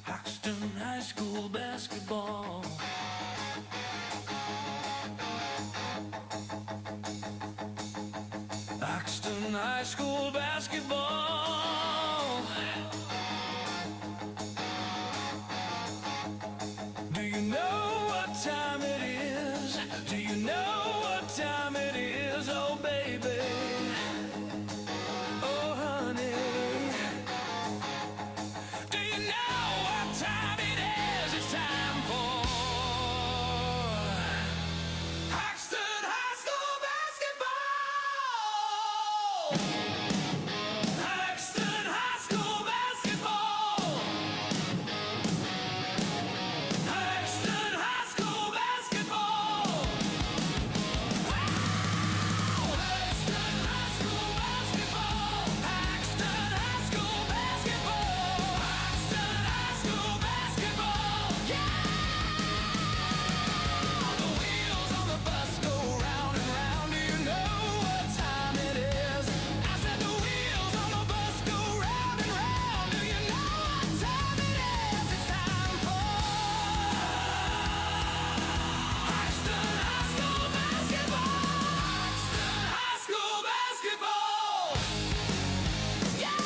Haxtun High School basketball. Haxtun High School basketball. Do you know what time it is? Do you know what time it is? Oh, baby. Oh, honey. Do you know what time it is? It's time for Haxtun High School basketball. Haxtun High School basketball. Haxtun High School basketball. Haxtun High School basketball. Haxtun High School basketball. Haxtun High School basketball. Yeah! The wheels on the bus go round and round. Do you know what time it is? I said the wheels on the bus go round and round. Do you know what time it is? It's time for Haxtun High School basketball. Haxtun High School basketball. Yeah!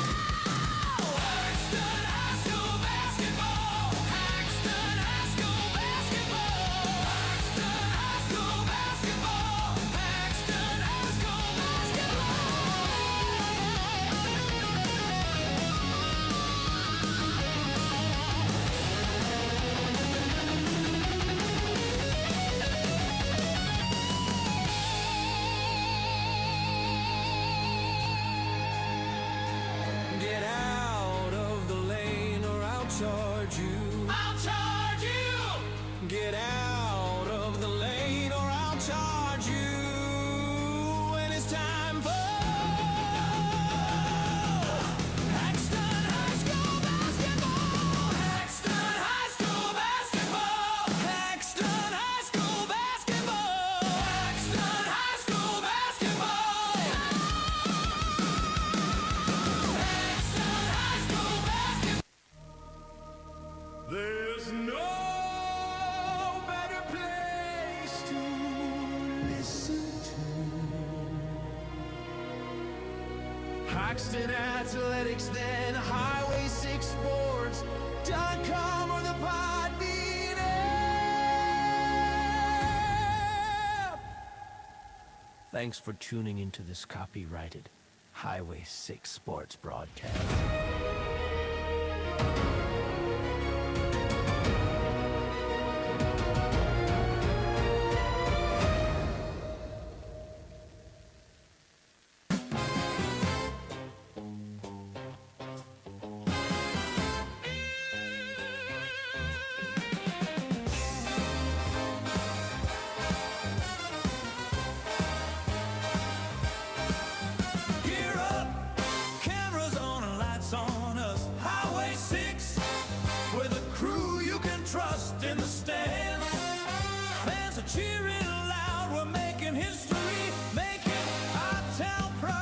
Haxtun High School basketball. Haxtun High School basketball. Haxtun High School basketball. Haxtun High School Get out of the lane or I'll charge you. I'll charge you. Get out of the lane or I'll charge you. And it's time for Haxtun High School basketball. Haxtun High School basketball. Haxtun High School basketball. Haxtun High School basketball. Haxtun High School basketball. There's no better place to listen to Haxton Athletics than Highway 6 Sports.com or the Podbean app. Thanks for tuning into this copyrighted Highway 6 Sports broadcast. Gear up, cameras on and lights on us. Highway 6, with a crew you can trust in the stands. Fans are cheering loud, we're making history, making our town proud.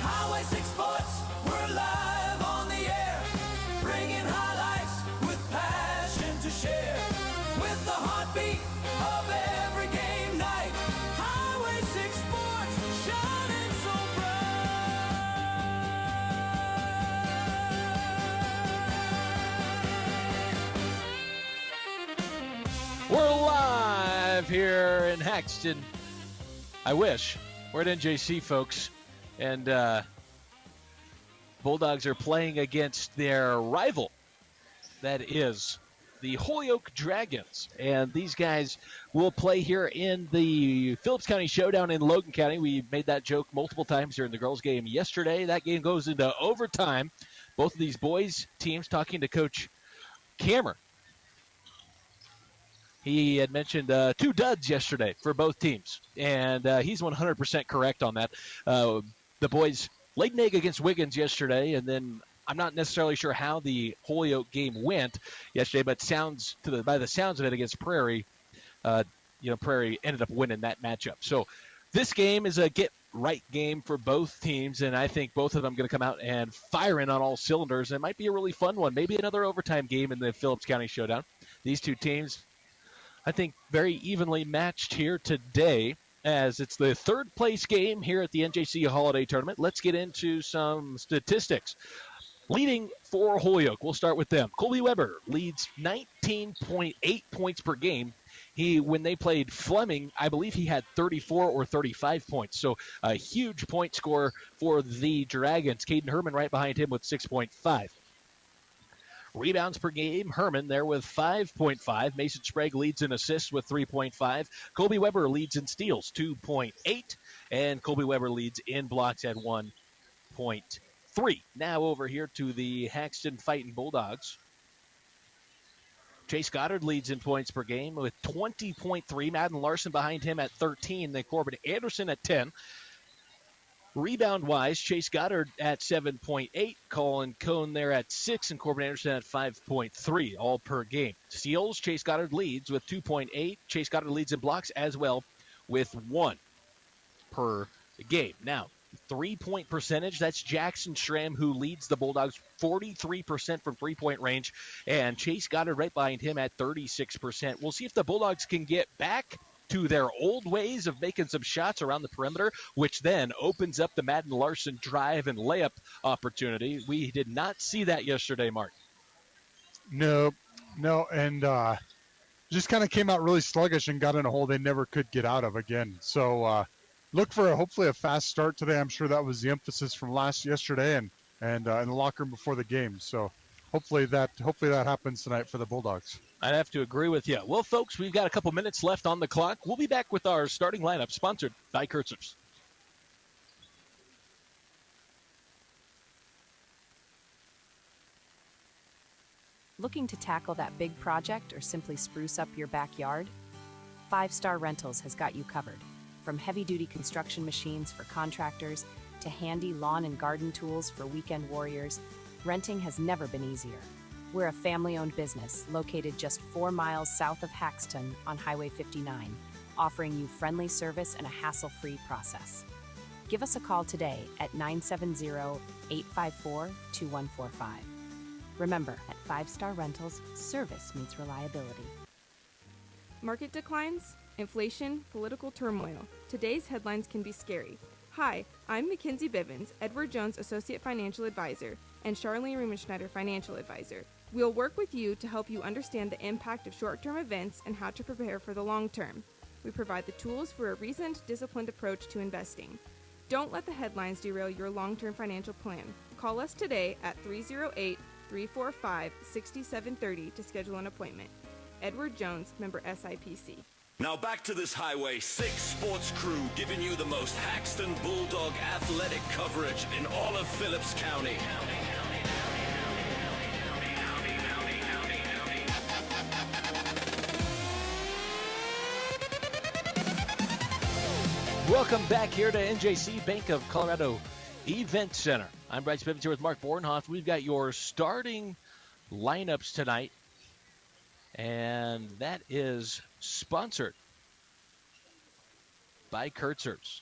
Highway 6 Sports, we're live on the air, bringing highlights with passion to share. With the heartbeat of every game night, Highway 6 Sports, shining so bright. We're live here in Haxton. I wish. We're at NJC, folks. And Bulldogs are playing against their rival. That is the Holyoke Dragons. And these guys will play here in the Phillips County Showdown in Logan County. We made that joke multiple times during the girls' game yesterday. That game goes into overtime. Both of these boys' teams talking to Coach Cameron. He had mentioned 2 duds yesterday for both teams, and he's 100% correct on that. The boys laid an egg against Wiggins yesterday, and then I'm not necessarily sure how the Holyoke game went yesterday, but by the sounds of it against Prairie, Prairie ended up winning that matchup. So this game is a get right game for both teams, and I think both of them going to come out and firing on all cylinders. It might be a really fun one, maybe another overtime game in the Phillips County Showdown. These two teams, I think, very evenly matched here today, as it's the third place game here at the NJC Holiday Tournament. Let's get into some statistics. Leading for Holyoke, we'll start with them. Colby Weber leads 19.8 points per game. When they played Fleming, I believe he had 34 or 35 points. So a huge point score for the Dragons. Caden Herman right behind him with 6.5. Rebounds per game, Herman there with 5.5. Mason Sprague leads in assists with 3.5. Colby Weber leads in steals, 2.8. And Colby Weber leads in blocks at 1.3. Now over here to the Haxtun Fighting Bulldogs. Chase Goddard leads in points per game with 20.3. Madden Larson behind him at 13. Then Corbin Anderson at 10. Rebound-wise, Chase Goddard at 7.8. Colin Cohn there at 6. And Corbin Anderson at 5.3, all per game. Steals, Chase Goddard leads with 2.8. Chase Goddard leads in blocks as well with 1 per game. Now, 3-point percentage, that's Jackson Schramm, who leads the Bulldogs 43% from three-point range, and Chase Goddard right behind him at 36%. We'll see if the Bulldogs can get back to their old ways of making some shots around the perimeter, which then opens up the Madden Larson drive and layup opportunity. We did not see that yesterday, Mark. No, and just kind of came out really sluggish and got in a hole they never could get out of again. So look for hopefully a fast start today. I'm sure that was the emphasis from yesterday and in the locker room before the game. So hopefully that happens tonight for the Bulldogs. I'd have to agree with you. Well, folks, we've got a couple minutes left on the clock. We'll be back with our starting lineup, sponsored by Kurtzers. Looking to tackle that big project or simply spruce up your backyard? 5 Star Rentals has got you covered. From heavy-duty construction machines for contractors to handy lawn and garden tools for weekend warriors, renting has never been easier. We're a family-owned business located just 4 miles south of Haxtun on Highway 59, offering you friendly service and a hassle-free process. Give us a call today at 970-854-2145. Remember, at 5 Star Rentals, service meets reliability. Market declines, inflation, political turmoil. Today's headlines can be scary. Hi, I'm Mackenzie Bivens, Edward Jones Associate Financial Advisor, and Charlene Riemenschneider Financial Advisor. We'll work with you to help you understand the impact of short-term events and how to prepare for the long term. We provide the tools for a reasoned, disciplined approach to investing. Don't let the headlines derail your long-term financial plan. Call us today at 308-345-6730 to schedule an appointment. Edward Jones, member SIPC. Now back to this Highway 6 sports crew giving you the most Haxtun Bulldog athletic coverage in all of Phillips County. Welcome back here to NJC Bank of Colorado Event Center. I'm Bryce Bivens here with Mark Bornhoff. We've got your starting lineups tonight, and that is sponsored by Kurtzers.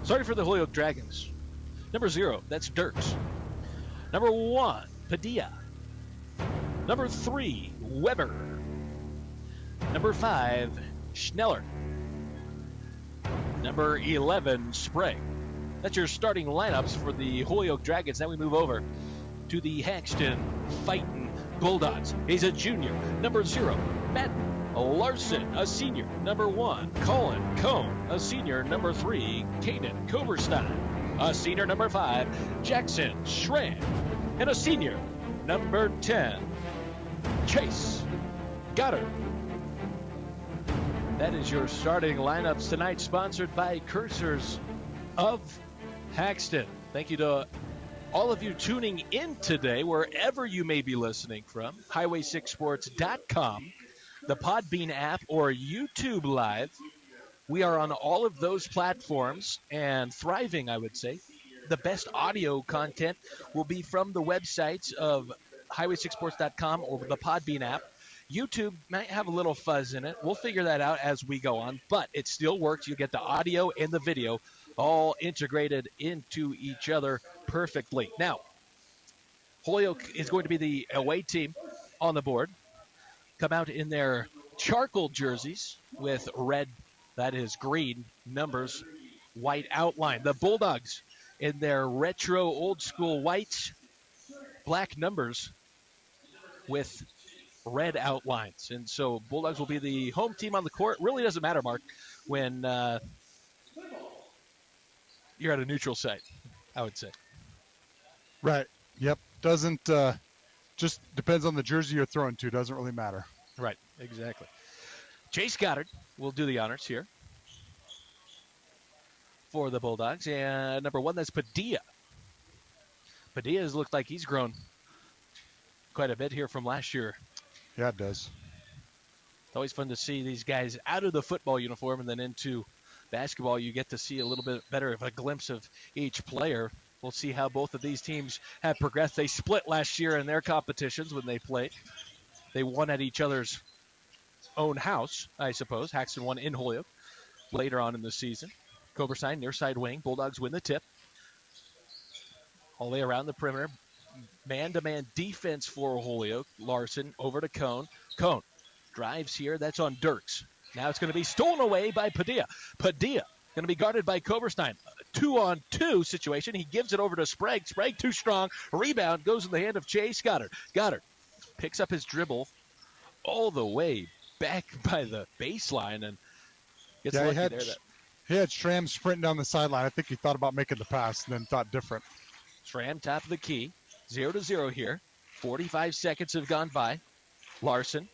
Starting for the Holyoke Dragons. Number 0, that's Dirks. Number 1, Padilla. Number 3, Weber. Number 5, Schneller. Number 11, Sprague. That's your starting lineups for the Holyoke Dragons. Now we move over to the Haxtun Fighting Bulldogs. He's a junior. Number 0, Madden Larson, a senior. Number 1, Colin Cohn, a senior. Number 3, Caden Koberstein, a senior. Number 5, Jackson Schramm, and a senior. Number 10, Chase Goddard. That is your starting lineups tonight, sponsored by Kurtzers of Haxtun. Thank you to all of you tuning in today, wherever you may be listening from. Highway6sports.com, the Podbean app, or YouTube Live. We are on all of those platforms and thriving, I would say. The best audio content will be from the websites of highway6sports.com or the Podbean app. YouTube might have a little fuzz in it. We'll figure that out as we go on, but it still works. You get the audio and the video all integrated into each other perfectly. Now, Holyoke is going to be the away team on the board. Come out in their charcoal jerseys with red, that is green, numbers, white outline. The Bulldogs in their retro old school whites, black numbers with red outlines. And so Bulldogs will be the home team on the court. Really doesn't matter, Mark, when you're at a neutral site, I would say. Right. Yep. Doesn't just depends on the jersey you're throwing to. Doesn't really matter. Right. Exactly. Chase Goddard will do the honors here for the Bulldogs. And number 1, that's Padilla. Padilla has looked like he's grown quite a bit here from last year. Yeah, it does. It's always fun to see these guys out of the football uniform and then into basketball. You get to see a little bit better of a glimpse of each player. We'll see how both of these teams have progressed. They split last year in their competitions when they played. They won at each other's own house, I suppose. Haxtun won in Holyoke later on in the season. Coberstein, near side wing. Bulldogs win the tip. All the way around the perimeter. Man-to-man defense for Holyoke. Larson over to Cone. Cone drives here. That's on Dirks. Now it's going to be stolen away by Padilla. Padilla going to be guarded by Coberstein. 2-on-2 situation. He gives it over to Sprague. Sprague too strong. Rebound goes in the hand of Chase Goddard. Goddard picks up his dribble all the way back by the baseline and gets lucky there. He had Schramm sprinting down the sideline. I think he thought about making the pass and then thought different. Schramm top of the key. 0-0 here. 45 seconds have gone by. Larson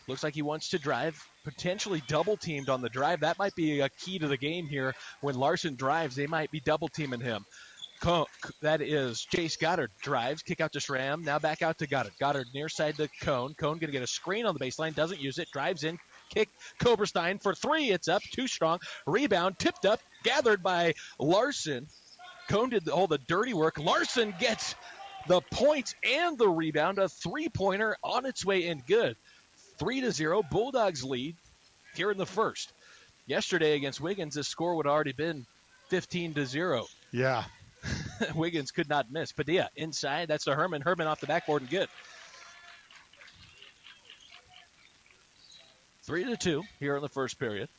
looks like he wants to drive. Potentially double-teamed on the drive. That might be a key to the game here. When Larson drives, they might be double-teaming him. That is Chase Goddard drives. Kick out to Schramm. Now back out to Goddard. Goddard near side to Cone. Cone going to get a screen on the baseline. Doesn't use it. Drives in. Kick. Coberstein for 3. It's up. Too strong. Rebound. Tipped up. Gathered by Larson. Cone did all the dirty work. Larson gets the points and the rebound. A 3-pointer on its way in good. 3-0. Bulldogs lead here in the first. Yesterday against Wiggins, this score would have already been 15-0. Yeah. Wiggins could not miss. Padilla inside. That's to Herman. Herman off the backboard and good. 3-2 here in the first period.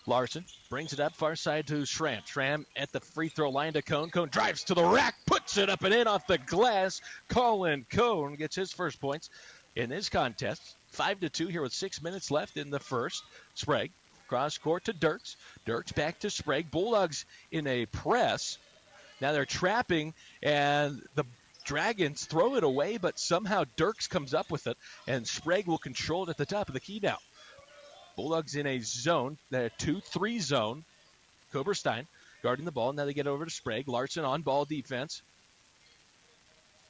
Larson brings it up far side to Schramm. Schramm at the free throw line to Cone. Cone drives to the rack, puts it up and in off the glass. Colin Cone gets his first points in this contest. 5-2 here with 6 minutes left in the first. Sprague cross court to Dirks. Dirks back to Sprague. Bulldogs in a press. Now they're trapping, and the Dragons throw it away, but somehow Dirks comes up with it, and Sprague will control it at the top of the key now. Bulldogs in a zone, the 2-3 zone. Coberstein guarding the ball. Now they get over to Sprague. Larson on ball defense.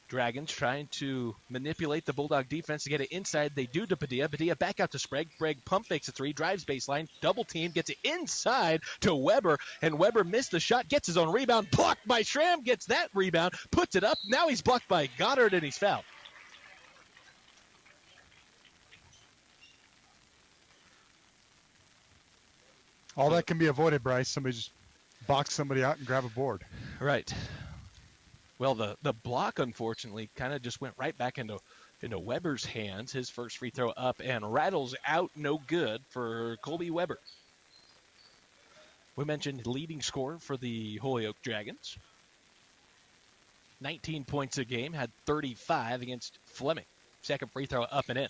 Dragons trying to manipulate the Bulldog defense to get it inside. They do to Padilla. Padilla back out to Sprague. Sprague pump fakes a 3, drives baseline, double team, gets it inside to Weber, and Weber missed the shot, gets his own rebound, blocked by Schramm, gets that rebound, puts it up. Now he's blocked by Goddard, and he's fouled. All that can be avoided, Bryce. Somebody just box somebody out and grab a board. Right. Well, the block, unfortunately, kind of just went right back into Weber's hands. His first free throw up and rattles out, no good for Colby Weber. We mentioned leading scorer for the Holyoke Dragons. 19 points a game, had 35 against Fleming. Second free throw up and in.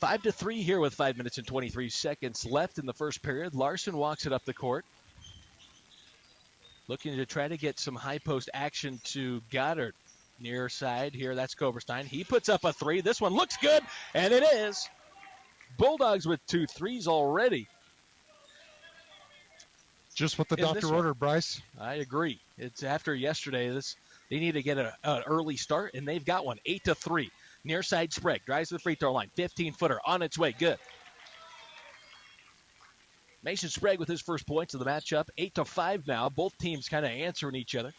5-3 here with 5 minutes and 23 seconds left in the first period. Larson walks it up the court. Looking to try to get some high post action to Goddard. Near side here, that's Coberstein. He puts up a 3. This one looks good, and it is. Bulldogs with 2 threes already. Just what the doctor ordered, Bryce. I agree. It's after yesterday. They need to get an early start, and they've got one. 8-3. Near side Sprague drives to the free throw line. 15-footer on its way. Good. Mason Sprague with his first points of the matchup. 8-5 now. Both teams kind of answering each other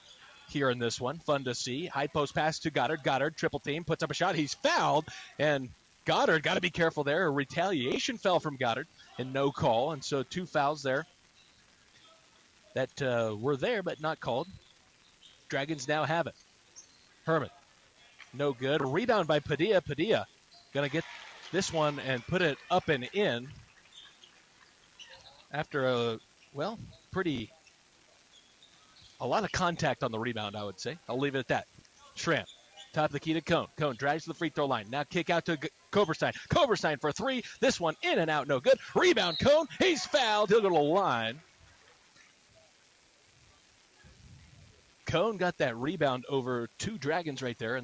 here in this one. Fun to see. High post pass to Goddard. Goddard, triple team, puts up a shot. He's fouled, and Goddard, got to be careful there. A retaliation fell from Goddard, and no call. And so 2 fouls there that were there but not called. Dragons now have it. Herman, no good. Rebound by Padilla. Padilla going to get this one and put it up and in after a lot of contact on the rebound, I would say. I'll leave it at that. Schramm, top of the key to Cone. Cone drives to the free throw line. Now kick out to Koberstein. Koberstein for 3. This one in and out, no good. Rebound, Cone. He's fouled. He'll go to the line. Cone got that rebound over 2 Dragons right there,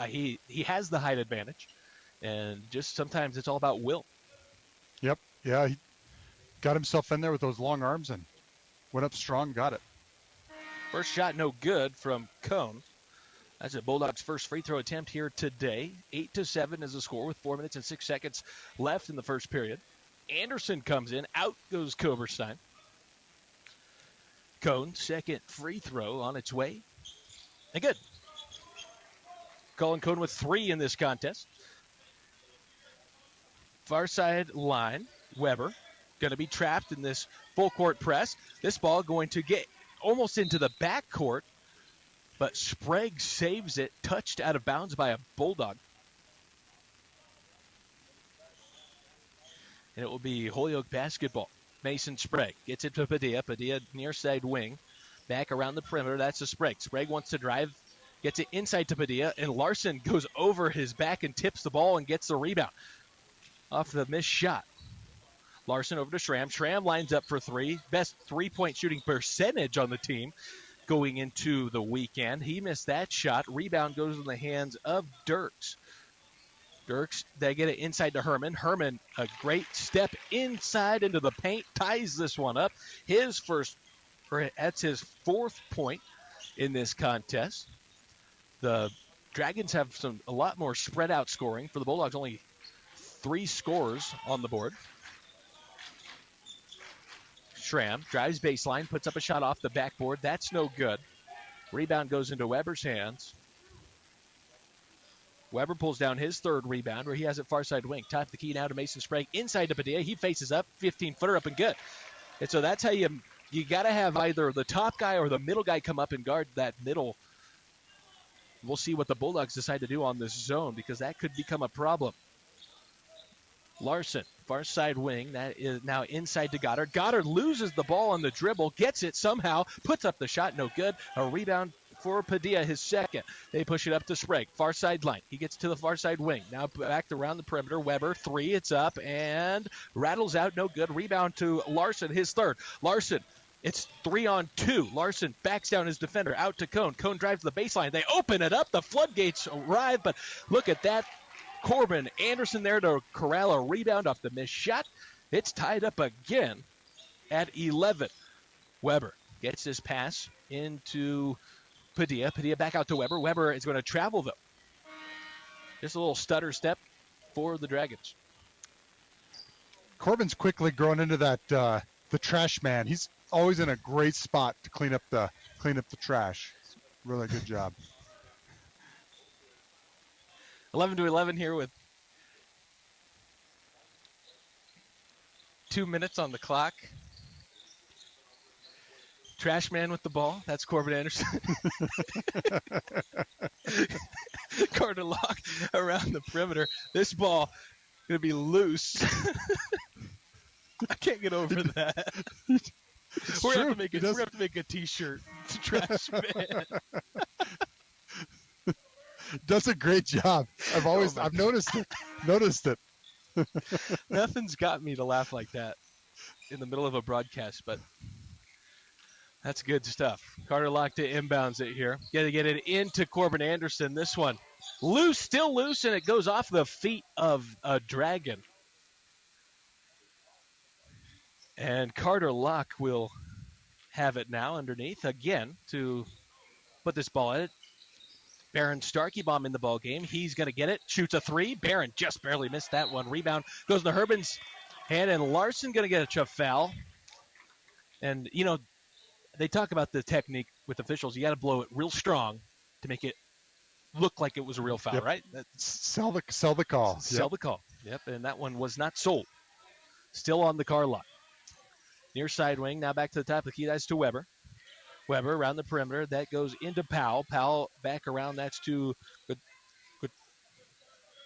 he has the height advantage, and just sometimes it's all about will. Yep. Yeah, he got himself in there with those long arms and went up strong, got it. First shot no good from Cone. That's a Bulldogs' first free throw attempt here today. 8-7 is the score with 4 minutes and 6 seconds left in the first period. Anderson comes in. Out goes Koberstein. Cone, second free throw on its way. And good. Colin Cone with 3 in this contest. Far side line, Weber going to be trapped in this full court press. This ball going to get almost into the backcourt, but Sprague saves it, touched out of bounds by a Bulldog. And it will be Holyoke basketball. Mason Sprague gets it to Padilla. Padilla near side wing. Back around the perimeter. That's a Sprague. Sprague wants to drive. Gets it inside to Padilla. And Larson goes over his back and tips the ball and gets the rebound off the missed shot. Larson over to Schramm. Schramm lines up for 3. Best 3-point shooting percentage on the team going into the weekend. He missed that shot. Rebound goes in the hands of Dirks. Dirks, they get it inside to Herman. Herman, a great step inside into the paint, ties this one up. That's his 4th point in this contest. The Dragons have a lot more spread out scoring. For the Bulldogs, only 3 scores on the board. Schramm drives baseline, puts up a shot off the backboard. That's no good. Rebound goes into Weber's hands. Weber pulls down his 3rd rebound where he has it far side wing. Top the key now to Mason Sprague. Inside to Padilla. He faces up. 15-footer up and good. And so that's how you got to have either the top guy or the middle guy come up and guard that middle. We'll see what the Bulldogs decide to do on this zone because that could become a problem. Larson, far side wing. That is now inside to Goddard. Goddard loses the ball on the dribble. Gets it somehow. Puts up the shot. No good. A rebound for Padilla, his 2nd. They push it up to Sprague. Far sideline. He gets to the far side wing. Now back around the perimeter. Weber, 3. It's up and rattles out. No good. Rebound to Larson, his 3rd. Larson, it's 3-on-2. Larson backs down his defender. Out to Cone. Cone drives the baseline. They open it up. The floodgates arrive, but look at that. Corbin Anderson there to corral a rebound off the missed shot. It's tied up again at 11. Weber gets his pass into Padilla. Padilla back out to Weber. Weber is going to travel, though. Just a little stutter step for the Dragons. Corbin's quickly grown into that the trash man. He's always in a great spot to clean up the trash. Really good job. 11-11 here with 2 minutes on the clock. Trash man with the ball. That's Corbin Anderson. Carter Locke around the perimeter. This ball going to be loose. I can't get over that. We're going to have to make a T-shirt. Trash man. Does a great job. I've noticed it. Nothing's got me to laugh like that in the middle of a broadcast, but that's good stuff. Carter Locke to inbounds it here. Got to get it into Corbin Anderson. This one loose, still loose, and it goes off the feet of a Dragon. And Carter Locke will have it now underneath again to put this ball in it. Baron Starkey-Baum in the ball game. He's going to get it. Shoots a three. Baron just barely missed that one. Rebound goes to Herbin's hand, and Larson going to get a foul. And, you know, they talk about the technique with officials. You got to blow it real strong to make it look like it was a real foul, Yep. right? Sell the call. Sell the call. Yep, and that one was not sold. Still on the car lot. Near side wing. Now back to the top of the key. That's to Weber. Weber around the perimeter. That goes into Powell. Powell back around. That's to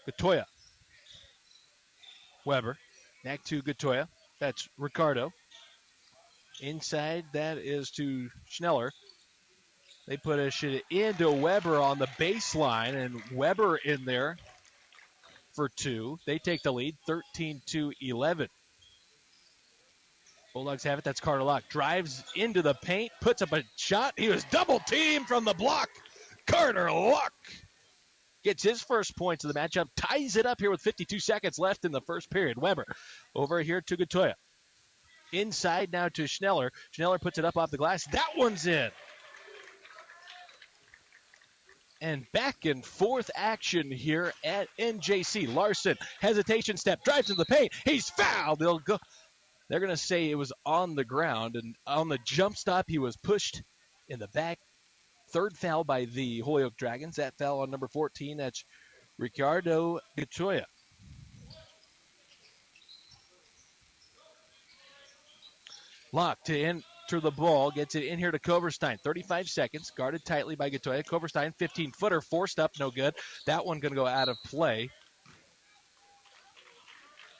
Gatoya. Weber. Back to Gatoya. That's Ricardo. Inside, that is to Schneller. They put a shit into Weber on the baseline, and Weber in there for two. They take the lead, 13-11. Bulldogs have it. That's Carter Locke. Drives into the paint, puts up a shot. He was double teamed from the block. Carter Locke gets his first points of the matchup, ties it up here with 52 seconds left in the first period. Weber over here to Gatoya. Inside now to Schneller. Schneller puts it up off the glass. That one's in. And back and forth action here at NJC. Larson, hesitation step, drives to the paint. He's fouled. They're going to say it was on the ground, and on the jump stop, he was pushed in the back. Third foul by the Holyoke Dragons. That foul on number 14, that's Ricardo Gatoya. Locke to enter the ball, gets it in here to Coverstein. 35 seconds, guarded tightly by Gatoya. Coverstein, 15-footer, forced up, no good. That one going to go out of play.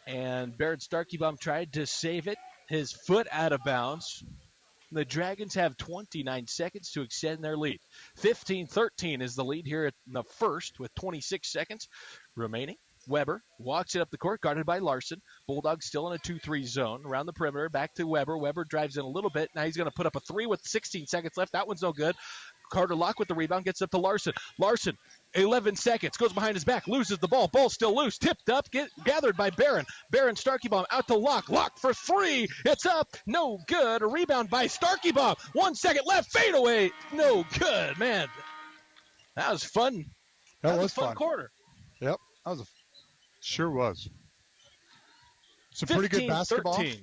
And Barrett Starkey-Baum tried to save it. His foot out of bounds. The Dragons have 29 seconds to extend their lead. 15-13 is the lead here in the first with 26 seconds remaining. Weber walks it up the court, guarded by Larson. Bulldogs still in a 2-3 zone. Around the perimeter, back to Weber. Weber drives in a little bit. Now he's going to put up a three with 16 seconds left. That one's no good. Carter Locke with the rebound, gets up to Larson. Larson, 11 seconds, goes behind his back, loses the ball. Ball still loose, tipped up, gathered by Barron. Barron, Starkey-Baum out to Locke. Locke for three. It's up, no good. A rebound by Starkey-Baum. 1 second left, fade away. No good, man. That was fun. That was a fun quarter. Yep, sure was. It's a pretty good basketball. 13.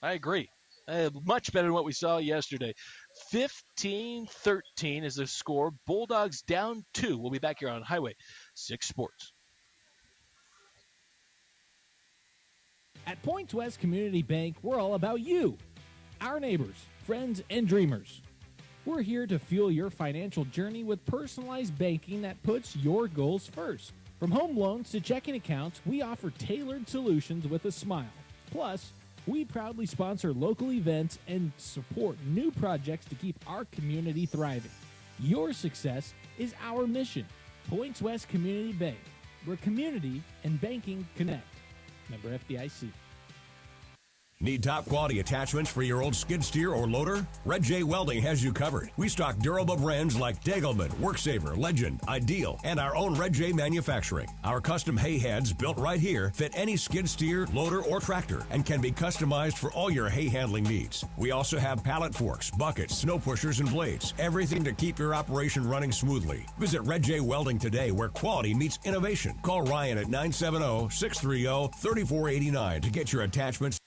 I agree. Much better than what we saw yesterday. 15-13 is the score. Bulldogs down 2. We'll be back here on Highway 6 Sports. At Points West Community Bank, we're all about you, our neighbors, friends, and dreamers. We're here to fuel your financial journey with personalized banking that puts your goals first. From home loans to checking accounts, we offer tailored solutions with a smile. Plus, we proudly sponsor local events and support new projects to keep our community thriving. Your success is our mission. Points West Community Bank, where community and banking connect. Member FDIC. Need top quality attachments for your old skid steer or loader? Red J Welding has you covered. We stock durable brands like Dagelman, WorkSaver, Legend, Ideal, and our own Red J manufacturing. Our custom hay heads built right here fit any skid steer, loader, or tractor and can be customized for all your hay handling needs. We also have pallet forks, buckets, snow pushers, and blades. Everything to keep your operation running smoothly. Visit Red J Welding today, where quality meets innovation. Call Ryan at 970-630-3489 to get your attachments.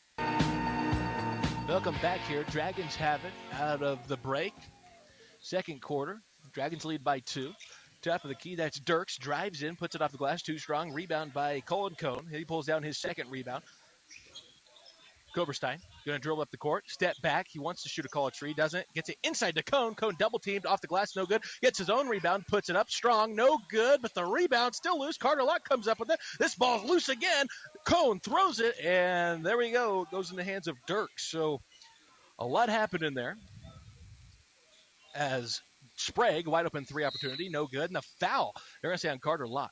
Welcome back here. Dragons have it out of the break. Second quarter. Dragons lead by 2. Top of the key, that's Dirks. Drives in, puts it off the glass. Too strong. Rebound by Colin Cone. He pulls down his second rebound. Koberstein going to dribble up the court. Step back. He wants to shoot a college three. Doesn't. Gets it inside to Cone. Cone double teamed off the glass. No good. Gets his own rebound. Puts it up strong. No good. But the rebound still loose. Carter Locke comes up with it. This ball's loose again. Cone throws it. And there we go. It goes in the hands of Dirks. So a lot happened in there. As Sprague, wide open three opportunity. No good. And a foul. They're going to say on Carter Locke.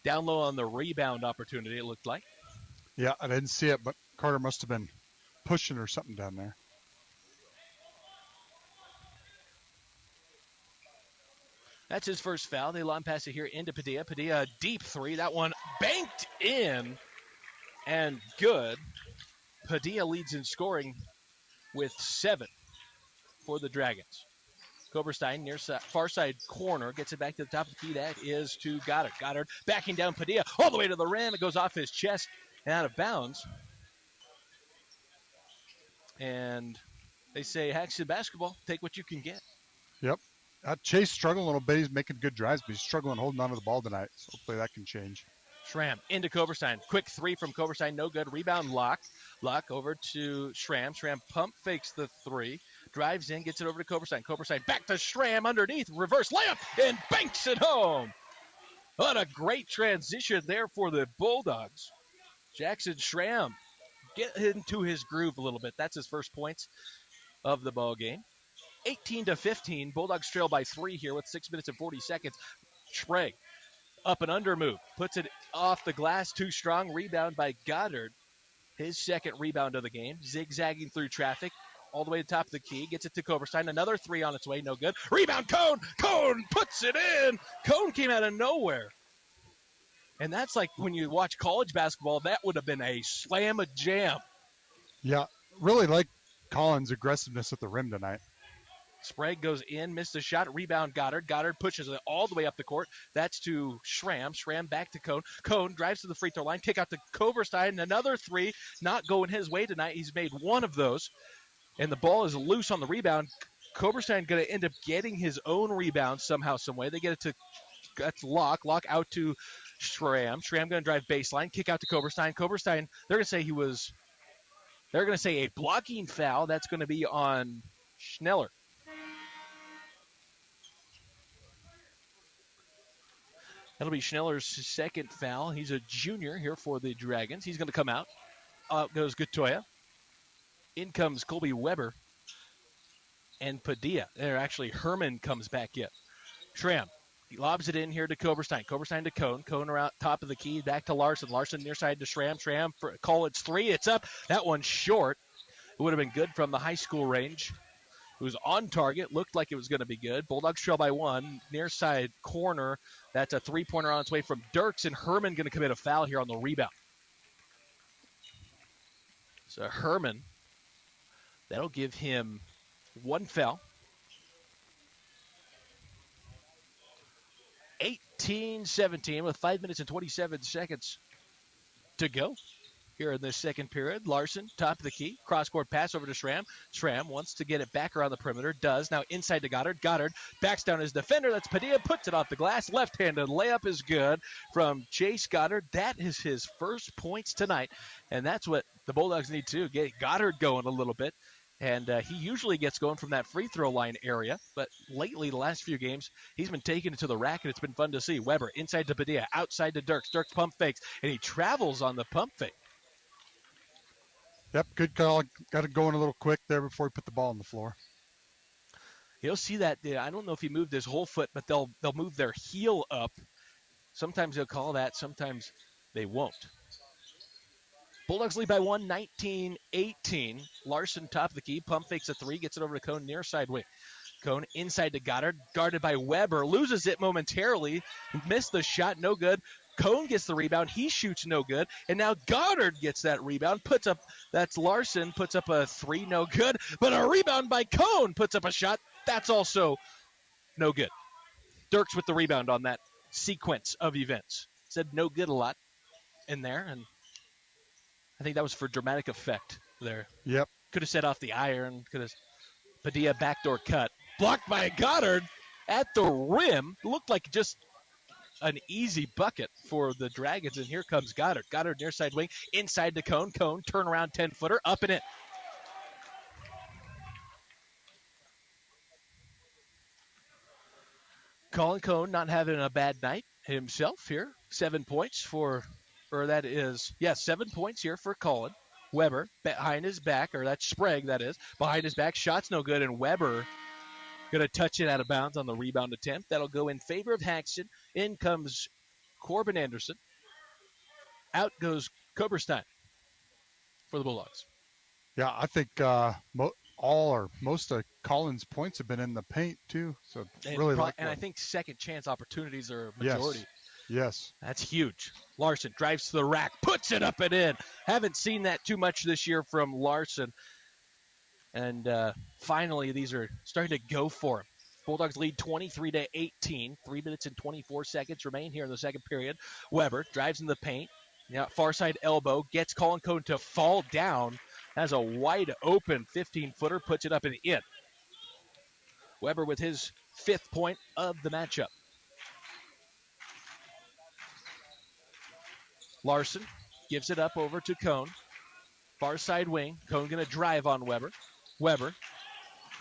Down low on the rebound opportunity, it looked like. Yeah, I didn't see it, but Carter must have been pushing or something down there. That's his first foul. They long pass it here into Padilla. Padilla, deep three. That one banked in and good. Padilla leads in scoring with 7 for the Dragons. Koberstein near far side corner, gets it back to the top of the key. That is to Goddard. Goddard backing down Padilla all the way to the rim. It goes off his chest and out of bounds. And they say, Haxtun basketball, take what you can get. Yep. Chase struggling a little bit. He's making good drives, but he's struggling holding onto the ball tonight. So hopefully that can change. Schramm into Koberstein. Quick three from Koberstein. No good. Rebound Locke. Locke over to Schramm. Schramm pump fakes the three. Drives in. Gets it over to Koberstein. Koberstein back to Schramm underneath. Reverse layup and banks it home. What a great transition there for the Bulldogs. Jackson Schramm get into his groove a little bit. That's his first points of the ball game. 18-15. Bulldogs trail by 3 here with 6 minutes and 40 seconds. Sprague. Up and under move. Puts it off the glass. Too strong. Rebound by Goddard. His second rebound of the game. Zigzagging through traffic. All the way to the top of the key. Gets it to Koberstein. Another three on its way. No good. Rebound Cone. Cone puts it in. Cone came out of nowhere. And that's like when you watch college basketball, that would have been a slam a jam. Yeah. Really like Collins' aggressiveness at the rim tonight. Sprague goes in, missed a shot, rebound Goddard. Goddard pushes it all the way up the court. That's to Schramm. Schramm back to Cone. Cone drives to the free throw line, kick out to Koberstein. Another three, not going his way tonight. He's made one of those, and the ball is loose on the rebound. Koberstein going to end up getting his own rebound somehow, some way. They get it to, that's Locke. Locke out to Schramm. Schramm going to drive baseline, kick out to Koberstein. Koberstein, they're going to say a blocking foul. That's going to be on Schneller. That'll be Schneller's second foul. He's a junior here for the Dragons. He's going to come out. Out goes Gatoya. In comes Colby Weber and Padilla. Actually, Herman comes back in. Schramm. He lobs it in here to Koberstein. Koberstein to Cone. Cone around top of the key. Back to Larson. Larson near side to Schramm. Schramm for Collins three. It's up. That one's short. It would have been good from the high school range. It was on target. Looked like it was going to be good. Bulldogs trail by 1. Near side corner. That's a three-pointer on its way from Dirks. And Herman going to commit a foul here on the rebound. So Herman, that'll give him one foul. 18-17 with 5 minutes and 27 seconds to go here in this second period. Larson, top of the key. Cross-court pass over to Schramm. Schramm wants to get it back around the perimeter. Does. Now inside to Goddard. Goddard backs down his defender. That's Padilla. Puts it off the glass. Left-handed layup is good from Chase Goddard. That is his first points tonight. And that's what the Bulldogs need to get Goddard going a little bit. And he usually gets going from that free throw line area. But lately, the last few games, he's been taking it to the rack, and it's been fun to see. Weber inside to Padilla. Outside to Dirks. Dirks pump fakes. And he travels on the pump fake. Yep, good call. Got it going a little quick there before he put the ball on the floor. You'll see that. I don't know if he moved his whole foot, but they'll move their heel up. Sometimes they'll call that. Sometimes they won't. Bulldogs lead by 1, 19-18. Larson top of the key. Pump fakes a three. Gets it over to Cone near side wing. Cone inside to Goddard. Guarded by Weber. Loses it momentarily. Missed the shot. No good. Cone gets the rebound. He shoots no good. And now Goddard gets that rebound. Puts up, that's Larson. Puts up a three. No good. But a rebound by Cone. Puts up a shot. That's also no good. Dirks with the rebound on that sequence of events. Said no good a lot in there. And I think that was for dramatic effect there. Yep. Could have set off the iron. Could have Padilla backdoor cut. Blocked by Goddard at the rim. Looked like just an easy bucket for the Dragons. And here comes Goddard. Goddard near side wing. Inside to Cone. Cone turn around 10-footer. Up and in. Colin Cone not having a bad night himself here. 7 points for, or that is, 7 points here for Colin. Weber behind his back, or that's Sprague, that is. Behind his back, shot's no good, and Weber going to touch it out of bounds on the rebound attempt. That'll go in favor of Haxtun. In comes Corbin Anderson. Out goes Koberstein for the Bulldogs. Yeah, I think most of Collins' points have been in the paint, too. So I think second chance opportunities are a majority. Yes. That's huge. Larson drives to the rack, puts it up and in. Haven't seen that too much this year from Larson. And finally, these are starting to go for him. Bulldogs lead 23-18. 3 minutes and 24 seconds remain here in the second period. Weber drives in the paint. Now far side elbow. Gets Colin Cone to fall down. Has a wide open 15-footer. Puts it up and in. Weber with his 5th point of the matchup. Larson gives it up over to Cone. Far side wing. Cone going to drive on Weber. Weber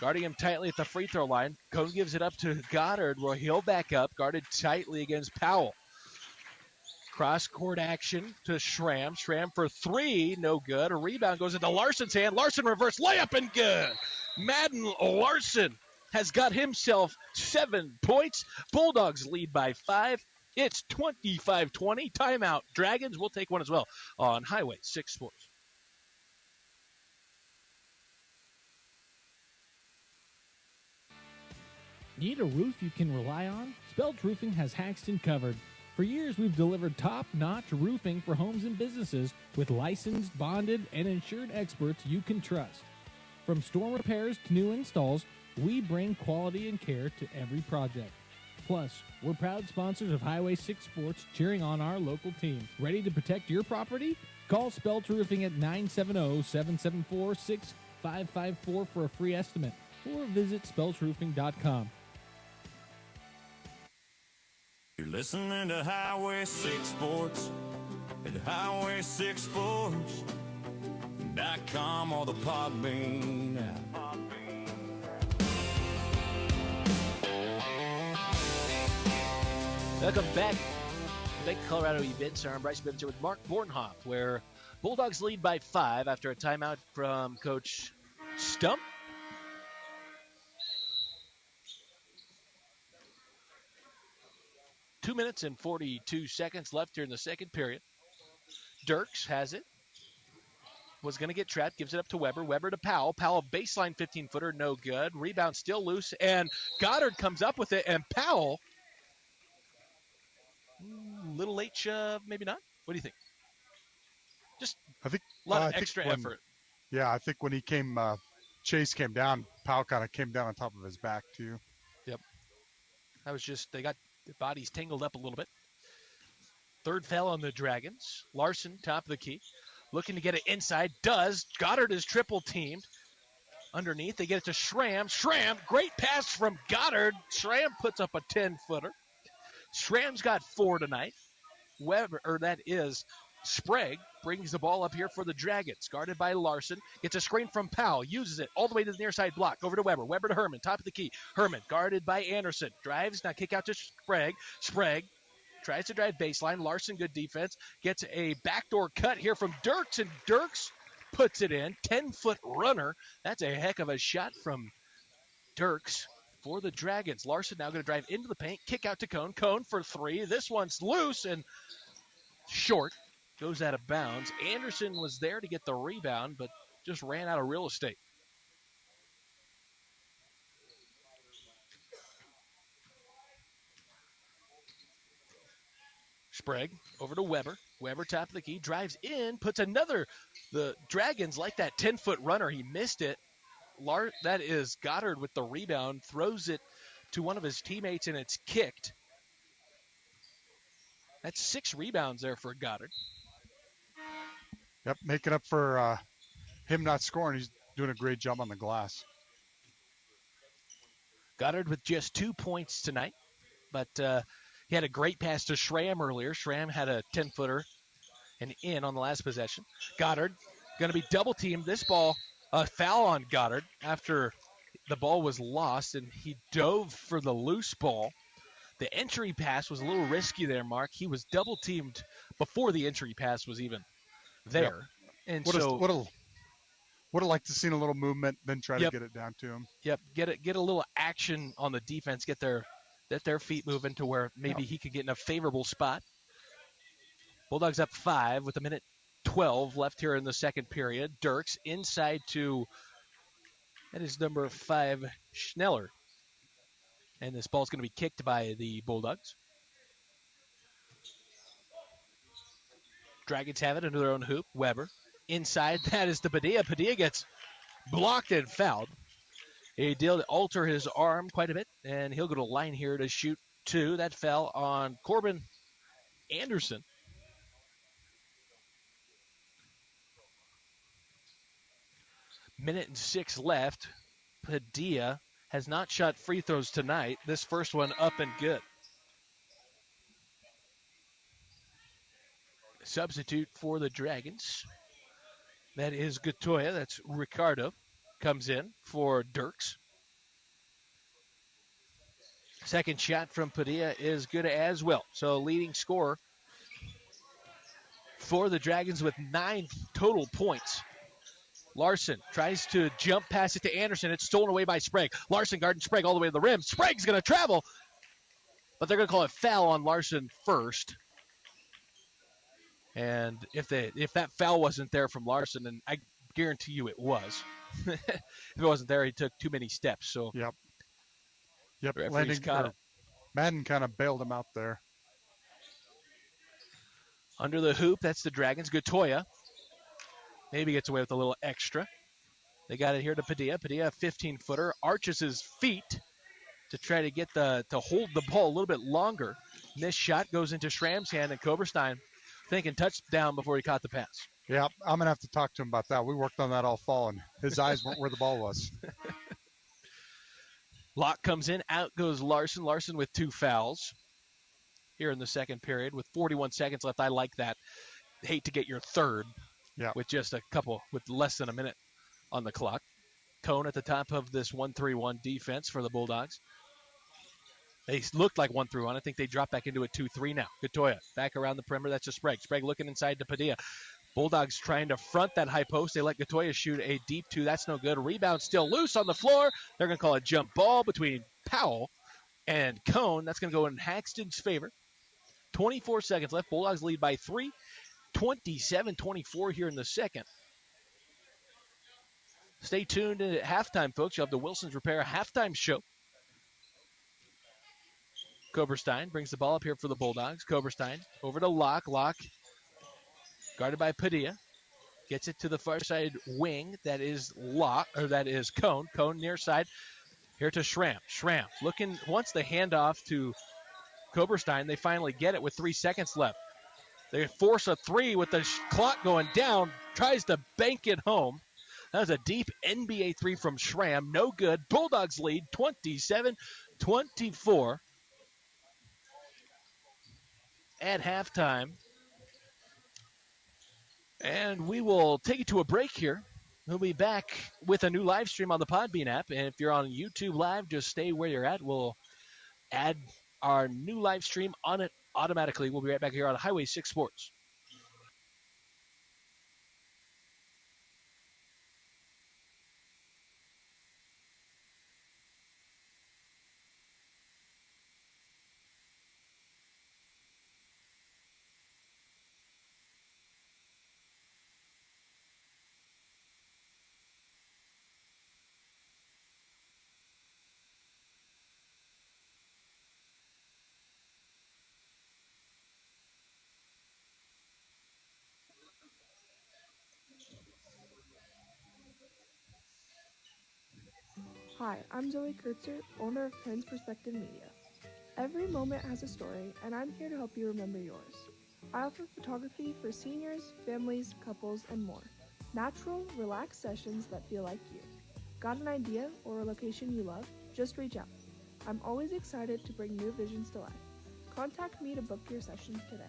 guarding him tightly at the free throw line. Cone gives it up to Goddard where he'll back up. Guarded tightly against Powell. Cross court action to Schramm. Schramm for 3. No good. A rebound goes into Larson's hand. Larson reverse layup and good. Madden Larson has got himself 7 points. Bulldogs lead by 5. It's 25-20. Timeout. Dragons will take one as well on Highway 6 Sports. Need a roof you can rely on? Spelch Roofing has Haxtun covered. For years, we've delivered top-notch roofing for homes and businesses with licensed, bonded, and insured experts you can trust. From storm repairs to new installs, we bring quality and care to every project. Plus, we're proud sponsors of Highway 6 Sports, cheering on our local team. Ready to protect your property? Call Spelch Roofing at 970-774-6554 for a free estimate, or visit spelchroofing.com. You're listening to Highway 6 Sports at Highway6Sports.com or the Podbean app. Welcome back. Big Colorado events. I'm Bryce Bivens here with Mark Bornhoff, where Bulldogs lead by 5 after a timeout from Coach Stump. Two minutes and 42 seconds left here in the second period. Dirks has it. Was going to get trapped. Gives it up to Weber. Weber to Powell. Powell baseline 15-footer. No good. Rebound still loose. And Goddard comes up with it. And Powell, little late shove, maybe not. What do you think? Just I think a lot I of think extra when- effort. Yeah, I think when he came, Chase came down, Powell kind of came down on top of his back too. That was just, they got their bodies tangled up a little bit. Third foul on the Dragons. Larson, top of the key. Looking to get it inside. Does. Goddard is triple teamed. Underneath, they get it to Schramm. Schramm, great pass from Goddard. Schramm puts up a 10-footer. Schramm's got 4 tonight. Weber, or that is Sprague, brings the ball up here for the Dragons. Guarded by Larson. Gets a screen from Powell. Uses it all the way to the near side block. Over to Weber. Weber to Herman. Top of the key. Herman guarded by Anderson. Drives. Now kick out to Sprague. Sprague tries to drive baseline. Larson, good defense. Gets a backdoor cut here from Dirks. And Dirks puts it in. 10-foot runner. That's a heck of a shot from Dirks for the Dragons. Larson now going to drive into the paint. Kick out to Cone. Cone for 3. This one's loose and short. Goes out of bounds. Anderson was there to get the rebound, but just ran out of real estate. Sprague over to Weber. Weber top of the key. Drives in. Puts another. The Dragons like that 10-foot runner. He missed it. That is Goddard with the rebound. Throws it to one of his teammates, and it's kicked. That's 6 rebounds there for Goddard. Yep, making up for him not scoring. He's doing a great job on the glass. Goddard with just 2 points tonight, but he had a great pass to Schramm earlier. Schramm had a 10-footer and in on the last possession. Goddard going to be double-teamed. This ball, a foul on Goddard after the ball was lost, and he dove for the loose ball. The entry pass was a little risky there, Mark. He was double-teamed before the entry pass was even there. Yep. And would have liked to seen a little movement, then try Yep. to get it down to him. Yep, get a little action on the defense, get their feet moving to where maybe he could get in a favorable spot. Bulldogs up 5 with 1:12 left here in the second period. Dirks inside to, that is number 5, Schneller. And this ball's going to be kicked by the Bulldogs. Dragons have it under their own hoop. Weber inside. That is the Padilla. Padilla gets blocked and fouled. He did alter his arm quite a bit, and he'll go to line here to shoot two. That fell on Corbin Anderson. Minute and 6 left. Padilla has not shot free throws tonight. This first one up and good. Substitute for the Dragons. That is Gatoya. That's Ricardo. Comes in for Dirks. Second shot from Padilla is good as well. So leading scorer for the Dragons with 9 total points. Larson tries to jump pass it to Anderson. It's stolen away by Sprague. Larson guarding Sprague all the way to the rim. Sprague's going to travel, but they're going to call it foul on Larson first. And if that foul wasn't there from Larson, and I guarantee you it was. If it wasn't there, he took too many steps. So Yep. Madden kind of bailed him out there. Under the hoop, that's the Dragons. Gatoya maybe gets away with a little extra. They got it here to Padilla. Padilla, a 15-footer, arches his feet to try to get to hold the ball a little bit longer. Missed shot goes into Schramm's hand, and Koberstein thinking touchdown before he caught the pass. Yeah, I'm going to have to talk to him about that. We worked on that all fall, and his eyes weren't where the ball was. Locke comes in. Out goes Larson. Larson with 2 fouls here in the second period with 41 seconds left. I like that. Hate to get your third with just with less than a minute on the clock. Cone at the top of this 1-3-1 defense for the Bulldogs. They looked like 1-3-1. I think they dropped back into a 2-3 now. Gatoya back around the perimeter. That's a Sprague. Sprague looking inside to Padilla. Bulldogs trying to front that high post. They let Gatoya shoot a deep 2. That's no good. Rebound still loose on the floor. They're going to call a jump ball between Powell and Cone. That's going to go in Haxton's favor. 24 seconds left. Bulldogs lead by 3. 27-24 here in the second. Stay tuned at halftime, folks. You'll have the Wilson's Repair halftime show. Koberstein brings the ball up here for the Bulldogs. Koberstein over to Locke. Locke guarded by Padilla. Gets it to the far side wing. That is Cone. Cone near side. Here to Schramm. Schramm looking, wants the handoff to Koberstein. They finally get it with 3 seconds left. They force a 3 with the clock going down. Tries to bank it home. That was a deep NBA 3 from Schramm. No good. Bulldogs lead 27-24 at halftime. And we will take it to a break here. We'll be back with a new live stream on the Podbean app. And if you're on YouTube Live, just stay where you're at. We'll add our new live stream on it automatically. We'll be right back here on Highway 6 Sports. Hi, I'm Zoe Kurtzer, owner of Prince Perspective Media. Every moment has a story, and I'm here to help you remember yours. I offer photography for seniors, families, couples, and more. Natural, relaxed sessions that feel like you. Got an idea or a location you love? Just reach out. I'm always excited to bring new visions to life. Contact me to book your session today.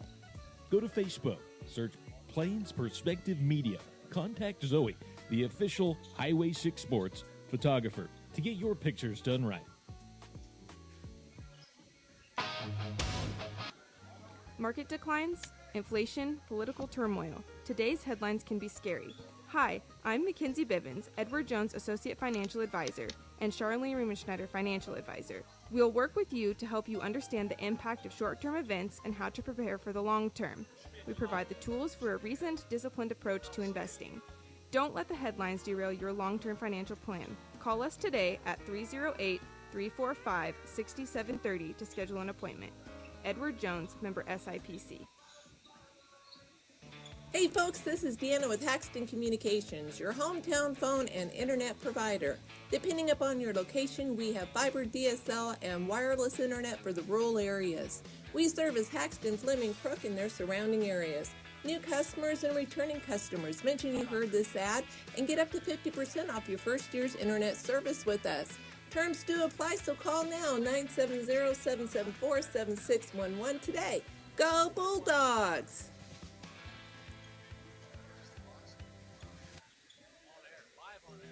Go to Facebook, search Plains Perspective Media. Contact Zoe, the official Highway 6 Sports photographer, to get your pictures done right. Market declines, inflation, political turmoil. Today's headlines can be scary. Hi, I'm Mackenzie Bivens, Edward Jones Associate Financial Advisor, and Charlene Riemenschneider Financial Advisor. We'll work with you to help you understand the impact of short-term events and how to prepare for the long term. We provide the tools for a reasoned, disciplined approach to investing. Don't let the headlines derail your long-term financial plan. Call us today at 308-345-6730 to schedule an appointment. Edward Jones, member SIPC. Hey folks, this is Deanna with Haxtun Communications, your hometown phone and internet provider. Depending upon your location, we have fiber, DSL, and wireless internet for the rural areas. We service Haxtun, Fleming, Crook, and their surrounding areas. New customers and returning customers, mention you heard this ad and get up to 50% off your first year's internet service with us. Terms do apply, so call now, 970-774-7611 today. Go Bulldogs!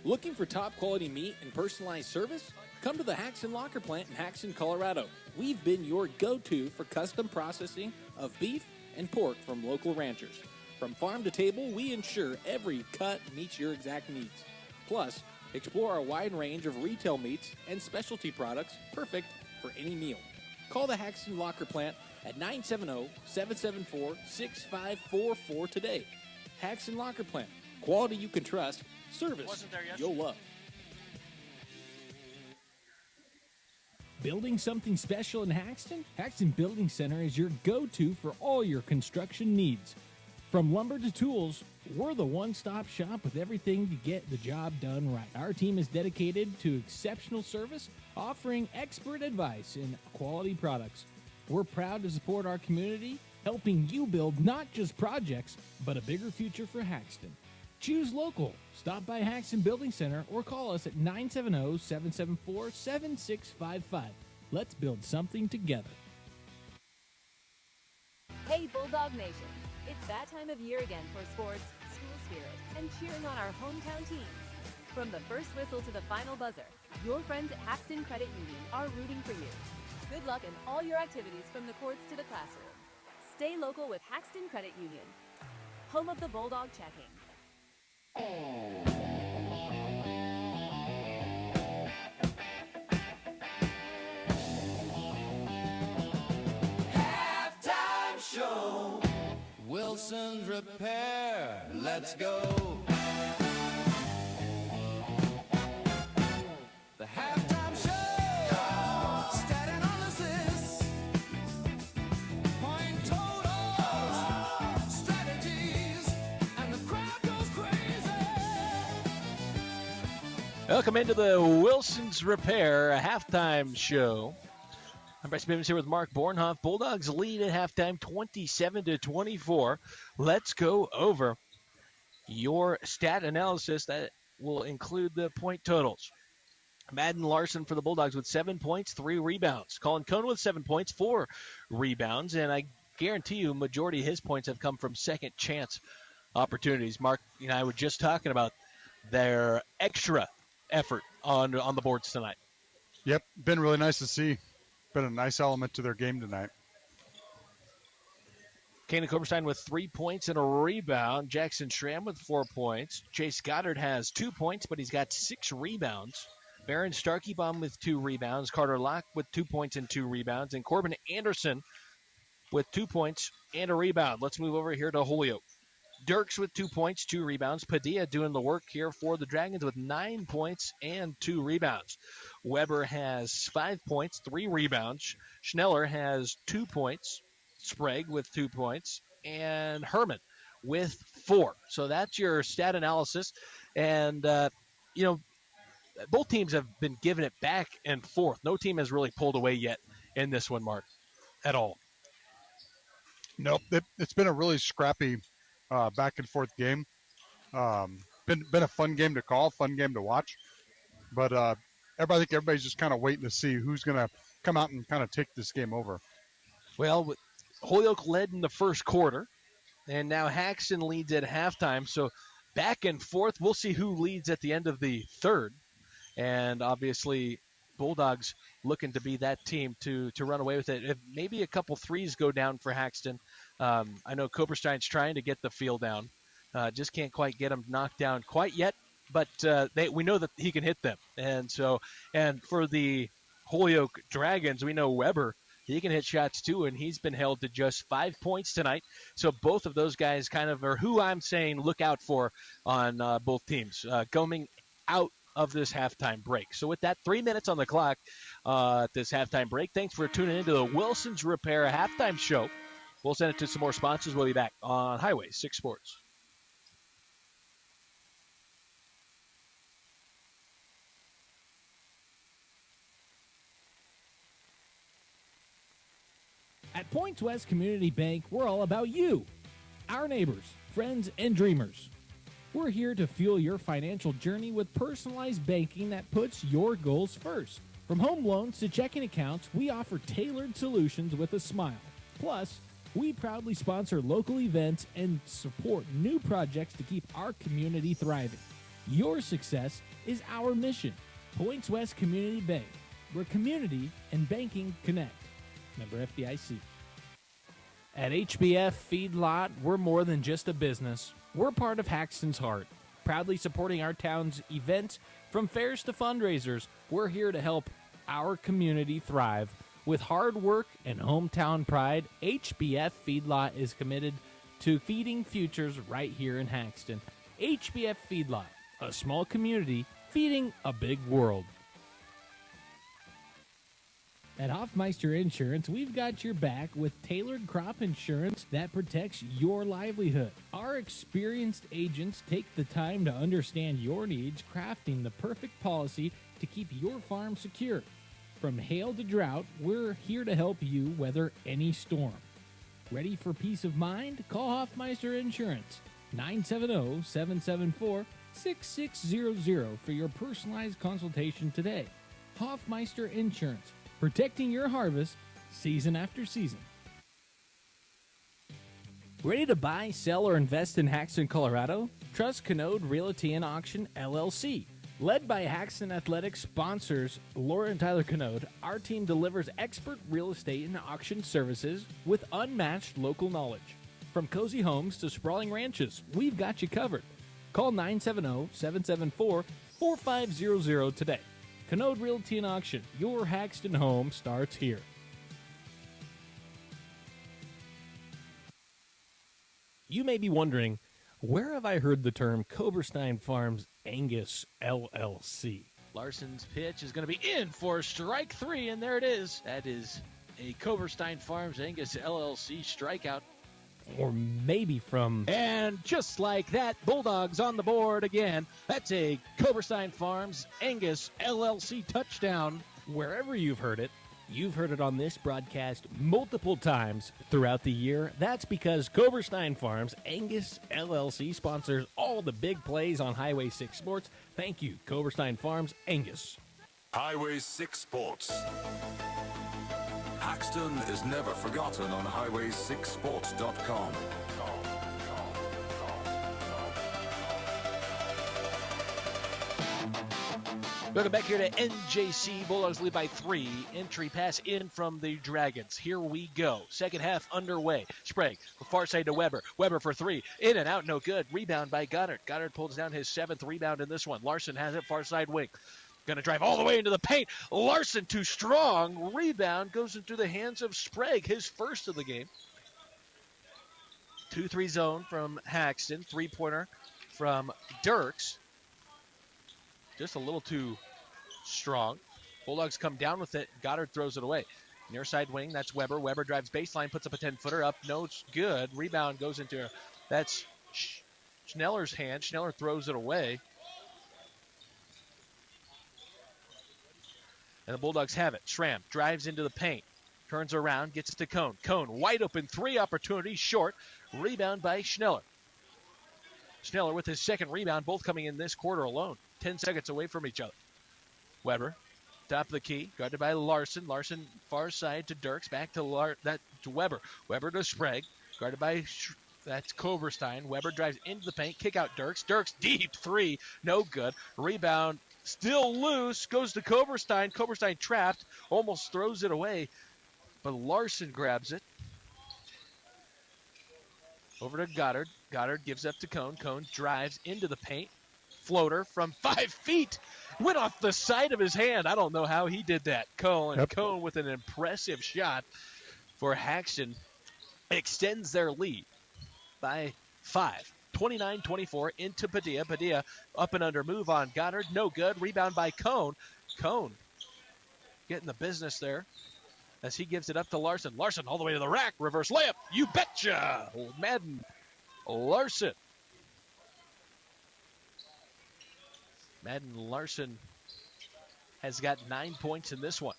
Looking for top quality meat and personalized service? Come to the Haxtun Locker Plant in Haxtun, Colorado. We've been your go-to for custom processing of beef and pork from local ranchers. From farm to table, we ensure every cut meets your exact needs. Plus, explore our wide range of retail meats and specialty products perfect for any meal. Call the Haxtun Locker Plant at 970-774-6544 today. Haxtun Locker Plant. Quality you can trust. Service you'll love. Building something special in Haxtun? Haxtun Building Center is your go-to for all your construction needs. From lumber to tools, we're the one-stop shop with everything to get the job done right. Our team is dedicated to exceptional service, offering expert advice and quality products. We're proud to support our community, helping you build not just projects, but a bigger future for Haxtun. Choose local. Stop by Haxtun Building Center or call us at 970-774-7655. Let's build something together. Hey Bulldog Nation, it's that time of year again for sports, school spirit, and cheering on our hometown teams. From the first whistle to the final buzzer, your friends at Haxtun Credit Union are rooting for you. Good luck in all your activities from the courts to the classroom. Stay local with Haxtun Credit Union, home of the Bulldog checking. Halftime show. Wilson's Repair. Let's go. The halftime show. Stat analysis. Point totals. Strategies. And the crowd goes crazy. Welcome into the Wilson's Repair halftime show. I'm Bryce Bivens here with Mark Bornhoff. Bulldogs lead at halftime 27-24. Let's go over your stat analysis that will include the point totals. Madden Larson for the Bulldogs with 7 points, 3 rebounds. Colin Cohn with 7 points, 4 rebounds. And I guarantee you majority of his points have come from second chance opportunities. Mark and I were just talking about their extra effort on the boards tonight. Yep, been really nice to see. Been a nice element to their game tonight. Kanan Koberstein with 3 points and a rebound. Jackson Schramm with 4 points. Chase Goddard has 2 points, but he's got 6 rebounds. Baron Starkeybaum with 2 rebounds. Carter Locke with 2 points and 2 rebounds. And Corbin Anderson with 2 points and a rebound. Let's move over here to Holyoke. Dirks with 2 points, 2 rebounds. Padilla doing the work here for the Dragons with 9 points and 2 rebounds. Weber has 5 points, 3 rebounds. Schneller has 2 points. Sprague with 2 points. And Herman with 4. So that's your stat analysis. And, both teams have been giving it back and forth. No team has really pulled away yet in this one, Mark, at all. Nope, it's been a really scrappy back and forth game. Been a fun game to call, fun game to watch. But I think everybody's just kind of waiting to see who's going to come out and kind of take this game over. Well, Holyoke led in the first quarter, and now Haxtun leads at halftime. So back and forth, we'll see who leads at the end of the third. And obviously, Bulldogs looking to be that team to run away with it. If maybe a couple threes go down for Haxtun. I know Koberstein's trying to get the field down. Just can't quite get him knocked down quite yet. But we know that he can hit them. And for the Holyoke Dragons, we know Weber, he can hit shots too, and he's been held to just 5 points tonight. So both of those guys kind of are who I'm saying look out for on both teams going out of this halftime break. So with that, 3 minutes on the clock at this halftime break. Thanks for tuning into the Wilson's Repair halftime show. We'll send it to some more sponsors. We'll be back on Highway 6 Sports. At Points West Community Bank, we're all about you, our neighbors, friends, and dreamers. We're here to fuel your financial journey with personalized banking that puts your goals first. From home loans to checking accounts, we offer tailored solutions with a smile. Plus, we proudly sponsor local events and support new projects to keep our community thriving. Your success is our mission. Points West Community Bank, where community and banking connect. Member FDIC. At HBF Feedlot, we're more than just a business. We're part of Haxton's heart, proudly supporting our town's events from fairs to fundraisers. We're here to help our community thrive. With hard work and hometown pride, HBF Feedlot is committed to feeding futures right here in Haxton. HBF Feedlot, a small community feeding a big world. At Hoffmeister Insurance, we've got your back with tailored crop insurance that protects your livelihood. Our experienced agents take the time to understand your needs, crafting the perfect policy to keep your farm secure. From hail to drought, we're here to help you weather any storm. Ready for peace of mind? Call Hoffmeister Insurance, 970-774-6600 for your personalized consultation today. Hoffmeister Insurance, protecting your harvest season after season. Ready to buy, sell, or invest in Haxton, Colorado? Trust Canode Realty and Auction, LLC. Led by Haxton Athletics sponsors Laura and Tyler Canode, our team delivers expert real estate and auction services with unmatched local knowledge. From cozy homes to sprawling ranches, we've got you covered. Call 970-774-4500 today. Canode Realty and Auction, your Haxton home starts here. You may be wondering, where have I heard the term Koberstein Farms Angus LLC? Larson's pitch is going to be in for strike 3, and there it is. That is a Koberstein Farms Angus LLC strikeout. Or maybe from... And just like that, Bulldogs on the board again. That's a Koberstein Farms Angus LLC touchdown. Wherever you've heard it on this broadcast multiple times throughout the year. That's because Koberstein Farms Angus LLC sponsors all the big plays on Highway 6 Sports. Thank you, Koberstein Farms Angus. Highway 6 Sports. Haxton is never forgotten on highway6sports.com. Welcome back here to NJC. Bulldogs lead by 3. Entry pass in from the Dragons. Here we go. Second half underway. Sprague, far side to Weber. Weber for 3. In and out, no good. Rebound by Goddard. Goddard pulls down his 7th rebound in this one. Larson has it, far side wing. Going to drive all the way into the paint. Larson too strong. Rebound goes into the hands of Sprague, his first of the game. 2-3 zone from Haxton. 3-pointer from Dirks. Just a little too strong. Bulldogs come down with it. Goddard throws it away. Near side wing, that's Weber. Weber drives baseline, puts up a 10-footer up. No, it's good. Rebound goes into, that's Schneller's hand. Schneller throws it away. And the Bulldogs have it. Schramm drives into the paint. Turns around, gets it to Cone. Cone, wide open, 3 opportunities, short. Rebound by Schneller. Schneller with his second rebound, both coming in this quarter alone. 10 seconds away from each other. Weber, top of the key, guarded by Larson. Larson, far side to Dirks, back to to Weber. Weber to Sprague, guarded by that's Koberstein. Weber drives into the paint, kick out Dirks. Dirks deep 3, no good. Rebound still loose, goes to Koberstein. Koberstein trapped, almost throws it away, but Larson grabs it. Over to Goddard. Goddard gives up to Cone. Cone drives into the paint. Floater from 5 feet. Went off the side of his hand. I don't know how he did that. Cone. Yep. Cone with an impressive shot for Haxton. Extends their lead by 5. 29-24 into Padilla. Padilla up and under. Move on Goddard. No good. Rebound by Cone. Cone getting the business there. as he gives it up to Larson. Larson all the way to the rack. Reverse layup. You betcha. Madden Larson. Madden Larson has got 9 points in this one.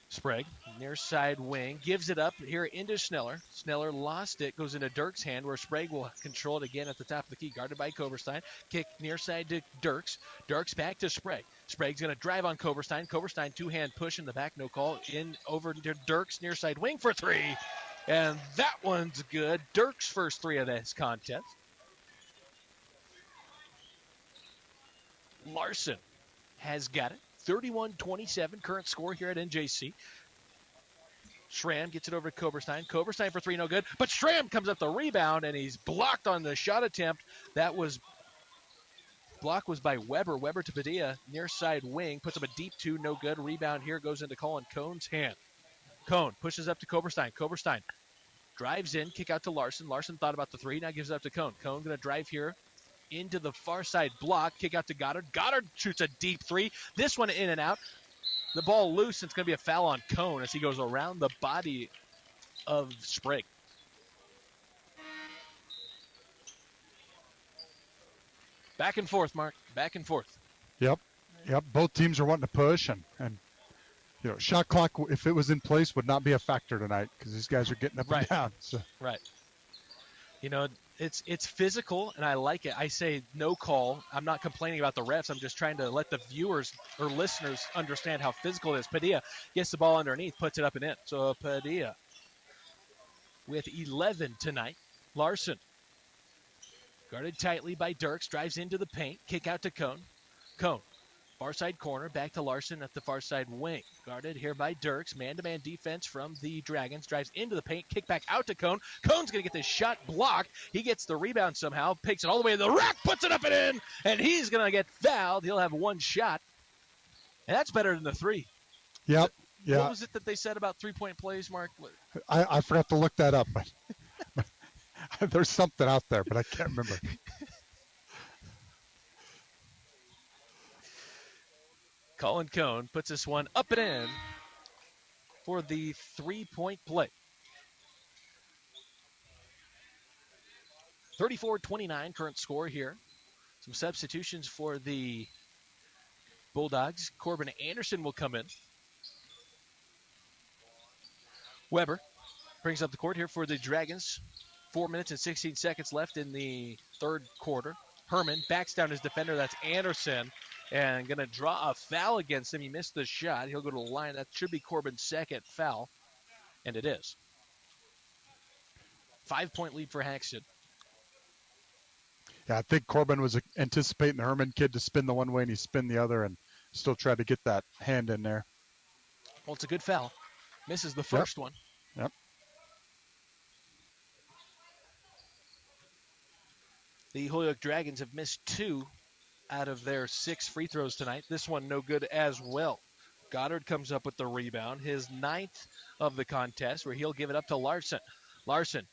Sprague, near side wing, gives it up here into Sneller. Sneller lost it, goes into Dirk's hand, where Sprague will control it again at the top of the key, guarded by Koberstein. Kick near side to Dirks. Dirks back to Sprague. Sprague's going to drive on Koberstein. Koberstein two-hand push in the back, no call. In over to Dirks, near side wing for three. And that one's good. Dirk's first three of this contest. Larson has got it. 31-27, current score here at NJC. Schramm gets it over to Koberstein. Koberstein for three, no good. But Schramm comes up the rebound, and he's blocked on the shot attempt. That was block was by Weber. Weber to Padilla, near side wing. Puts up a deep two, no good. Rebound here goes into Colin Cohn's hand. Cohn pushes up to Koberstein. Koberstein drives in, kick out to Larson. Larson thought about the three, now gives it up to Cohn. Cohn going to drive here into the far side block, kick out to Goddard. Goddard shoots a deep three. This one in and out. The ball loose, and it's going to be a foul on Cohn as he goes around the body of Sprague. Back and forth, Mark. Back and forth. Yep. Both teams are wanting to push, and shot clock, if it was in place, would not be a factor tonight because these guys are getting up and down. So. Right. It's physical, and I like it. I say no call. I'm not complaining about the refs. I'm just trying to let the viewers or listeners understand how physical it is. Padilla gets the ball underneath, puts it up and in. So Padilla with 11 tonight. Larson guarded tightly by Dirks, drives into the paint, kick out to Cohn. Cohn, far side corner, back to Larson at the far side wing. Guarded here by Dirks, man-to-man defense from the Dragons, drives into the paint, kick back out to Cohn. Cohn's going to get this shot blocked. He gets the rebound somehow, picks it all the way to the rack, puts it up and in, and he's going to get fouled. He'll have one shot, and that's better than the three. Yep. Yeah. What was it that they said about three-point plays, Mark? I forgot to look that up, but there's something out there, but I can't remember. Colin Cohn puts this one up and in for the three-point play. 34-29 current score here. Some substitutions for the Bulldogs. Corbin Anderson will come in. Weber brings up the court here for the Dragons. 4 minutes and 16 seconds left in the third quarter. Herman backs down his defender. That's Anderson. And going to draw a foul against him. He missed the shot. He'll go to the line. That should be Corbin's second foul. And it is. 5-point lead for Haxtun. Yeah, I think Corbin was anticipating the Herman kid to spin the one way and he spin the other and still tried to get that hand in there. Well, it's a good foul. Misses the first one. Yep. The Holyoke Dragons have missed 2 out of their 6 free throws tonight. This one no good as well. Goddard comes up with the rebound, his 9th of the contest, where he'll give it up to Larson. Larson,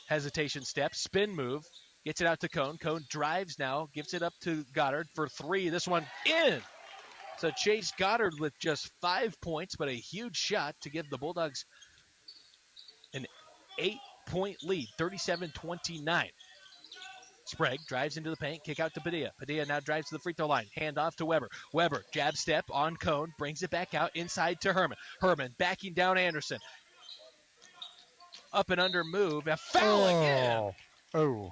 hesitation step, spin move, gets it out to Cohn. Cohn drives now, gives it up to Goddard for 3. This one in. So Chase Goddard with just 5 points, but a huge shot to give the Bulldogs an 8-point lead, 37-29. Sprague drives into the paint, kick out to Padilla. Padilla now drives to the free throw line. Hand off to Weber. Weber, jab step on Cohn, brings it back out inside to Herman. Herman backing down Anderson. Up and under move. A foul again. Oh.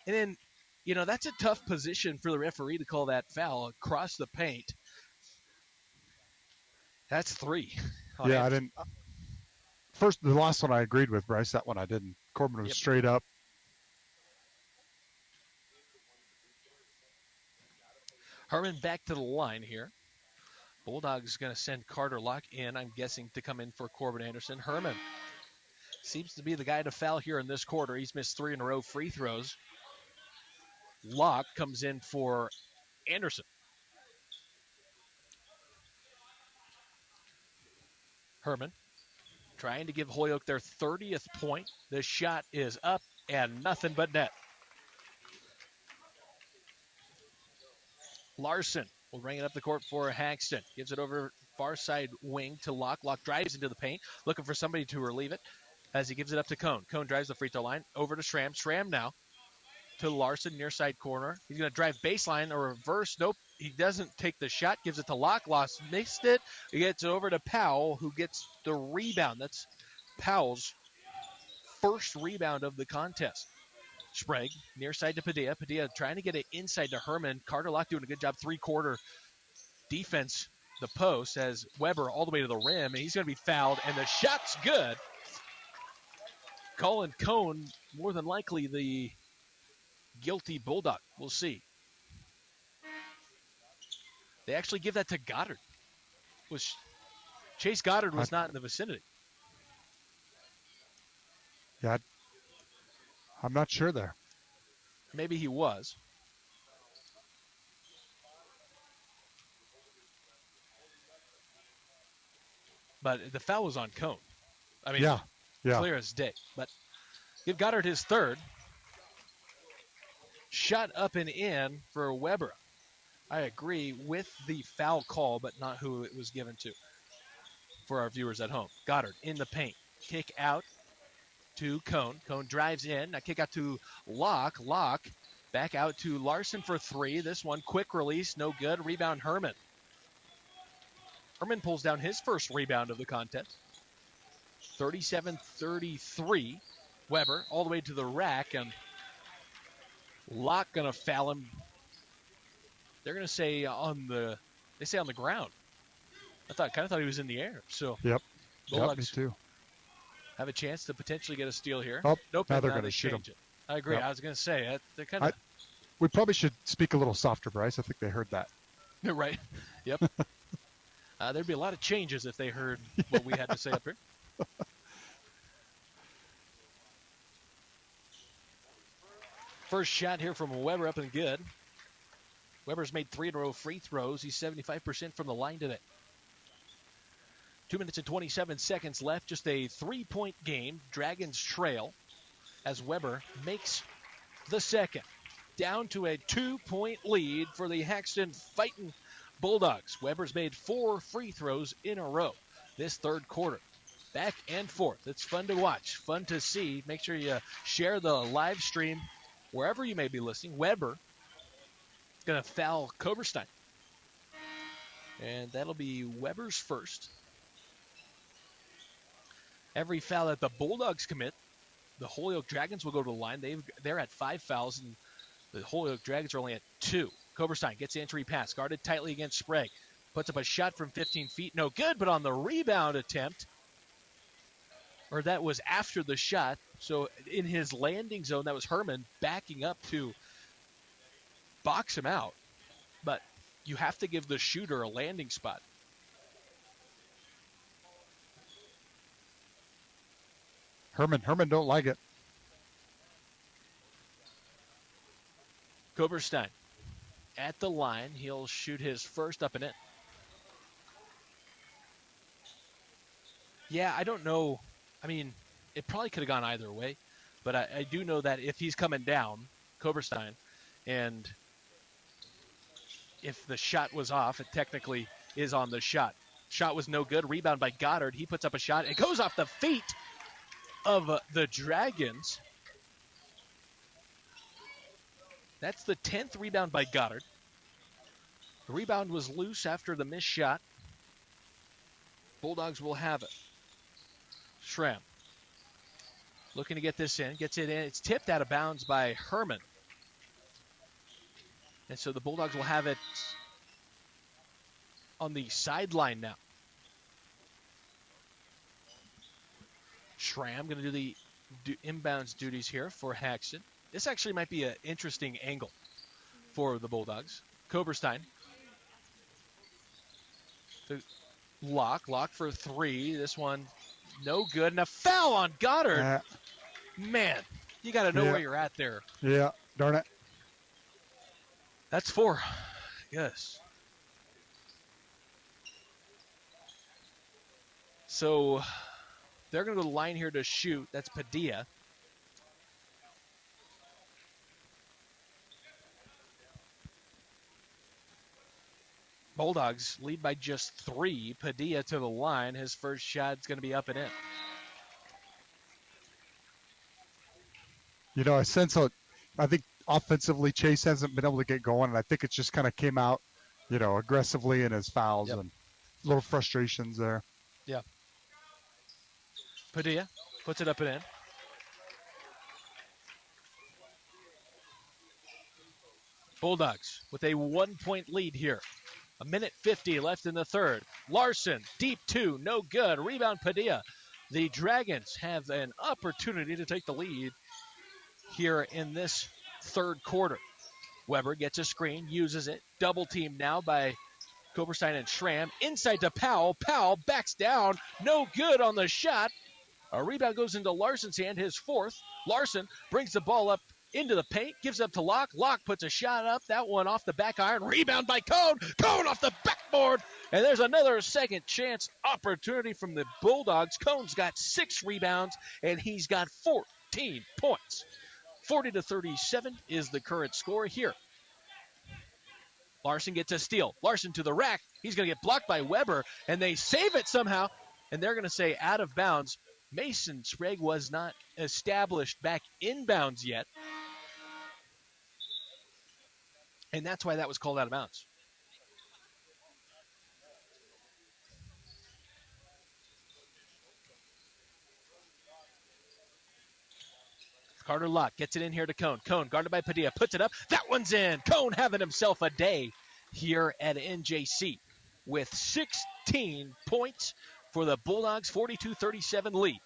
And then, that's a tough position for the referee to call that foul across the paint. That's 3. Yeah, I didn't. First, the last one I agreed with, Bryce. That one I didn't. Corbin was straight up. Herman back to the line here. Bulldogs going to send Carter Locke in, I'm guessing, to come in for Corbin Anderson. Herman seems to be the guy to foul here in this quarter. He's missed 3 in a row free throws. Locke comes in for Anderson. Herman trying to give Holyoke their 30th point. The shot is up and nothing but net. Larson will bring it up the court for Haxtun. Gives it over far side wing to Locke. Locke drives into the paint, looking for somebody to relieve it as he gives it up to Cone. Cone drives the free throw line over to Schramm. Schramm now to Larson, near side corner. He's going to drive baseline or reverse. Nope, he doesn't take the shot. Gives it to Locke. Lost, missed it. He gets it over to Powell, who gets the rebound. That's Powell's first rebound of the contest. Sprague, near side to Padilla. Padilla trying to get it inside to Herman. Carter Locke doing a good job three-quarter defense, the post, as Weber all the way to the rim, and he's going to be fouled, and the shot's good. Colin Cone, more than likely the guilty Bulldog. We'll see. They actually give that to Goddard. Chase Goddard was not in the vicinity. Yeah, I'm not sure there. Maybe he was. But the foul was on Cone. I mean, yeah. Clear as day. But give Goddard his third. Shot up and in for Weber. I agree with the foul call, but not who it was given to for our viewers at home. Goddard in the paint. Kick out to Cone. Cone drives in. Now kick out to Locke. Locke back out to Larson for three. This one, quick release, no good. Rebound Herman. Herman pulls down his first rebound of the contest. 37-33. Weber all the way to the rack, and Locke going to foul him. They're going to say on the ground. I kind of thought he was in the air. So Yep. Bulldogs Me too. have a chance to potentially get a steal here. Oh, nope. now they're going to shoot him. I agree. Yep. I was going to say they're kind of We probably should speak a little softer, Bryce. I think they heard that. right. Yep. There'd be a lot of changes if they heard what we had to say up here. First shot here from Weber up and good. Weber's made 3 in a row free throws. He's 75% from the line today. 2 minutes and 27 seconds left. Just a 3-point game. Dragons trail as Weber makes the second. Down to a 2-point lead for the Haxtun Fighting Bulldogs. Weber's made 4 free throws in a row this third quarter. Back and forth. It's fun to watch, fun to see. Make sure you share the live stream wherever you may be listening. Weber is going to foul Koberstein. And that'll be Weber's first. Every foul that the Bulldogs commit, the Holyoke Dragons will go to the line. They're at 5 fouls, and the Holyoke Dragons are only at 2. Koberstein gets the entry pass, guarded tightly against Sprague. Puts up a shot from 15 feet. No good, but on the rebound attempt, or that was after the shot. So in his landing zone, that was Herman backing up to box him out. But you have to give the shooter a landing spot. Herman don't like it. Koberstein at the line. He'll shoot his first up and in. Yeah, I don't know. I mean, it probably could have gone either way. But I do know that if he's coming down, Koberstein, and if the shot was off, it technically is on the shot. Shot was no good. Rebound by Goddard. He puts up a shot. It goes off the feet of the Dragons. That's the 10th rebound by Goddard. The rebound was loose after the missed shot. Bulldogs will have it. Schramm looking to get this in. Gets it in. It's tipped out of bounds by Herman. And so the Bulldogs will have it on the sideline now. Schramm going to do the inbounds duties here for Haxtun. This actually might be an interesting angle for the Bulldogs. Koberstein. Lock for 3. This one, no good. And a foul on Goddard. Man, you got to know where you're at there. Yeah, darn it. That's 4. Yes. So they're going to go to the line here to shoot. That's Padilla. Bulldogs lead by just 3. Padilla to the line. His first shot is going to be up and in. You know, I sense I think offensively Chase hasn't been able to get going, and I think it just kind of came out, you know, aggressively in his fouls and little frustrations there. Yeah. Padilla puts it up and in. Bulldogs with a 1-point lead here. 1:50 left in the third. Larson, deep 2, no good. Rebound Padilla. The Dragons have an opportunity to take the lead here in this third quarter. Weber gets a screen, uses it. Double team now by Koberstein and Schramm. Inside to Powell. Powell backs down. No good on the shot. A rebound goes into Larson's hand, his 4th. Larson brings the ball up into the paint, gives up to Locke. Locke puts a shot up. That one off the back iron. Rebound by Cone. Cone off the backboard. And there's another second chance opportunity from the Bulldogs. Cone's got 6 rebounds, and he's got 14 points. 40-37 is the current score here. Larson gets a steal. Larson to the rack. He's going to get blocked by Weber, and they save it somehow, and they're going to say out of bounds. Mason Sprague was not established back inbounds yet, and that's why that was called out of bounds. Carter Locke gets it in here to Cone. Cone guarded by Padilla. Puts it up. That one's in. Cone having himself a day here at NJC with 16 points for the Bulldogs. 42-37 lead.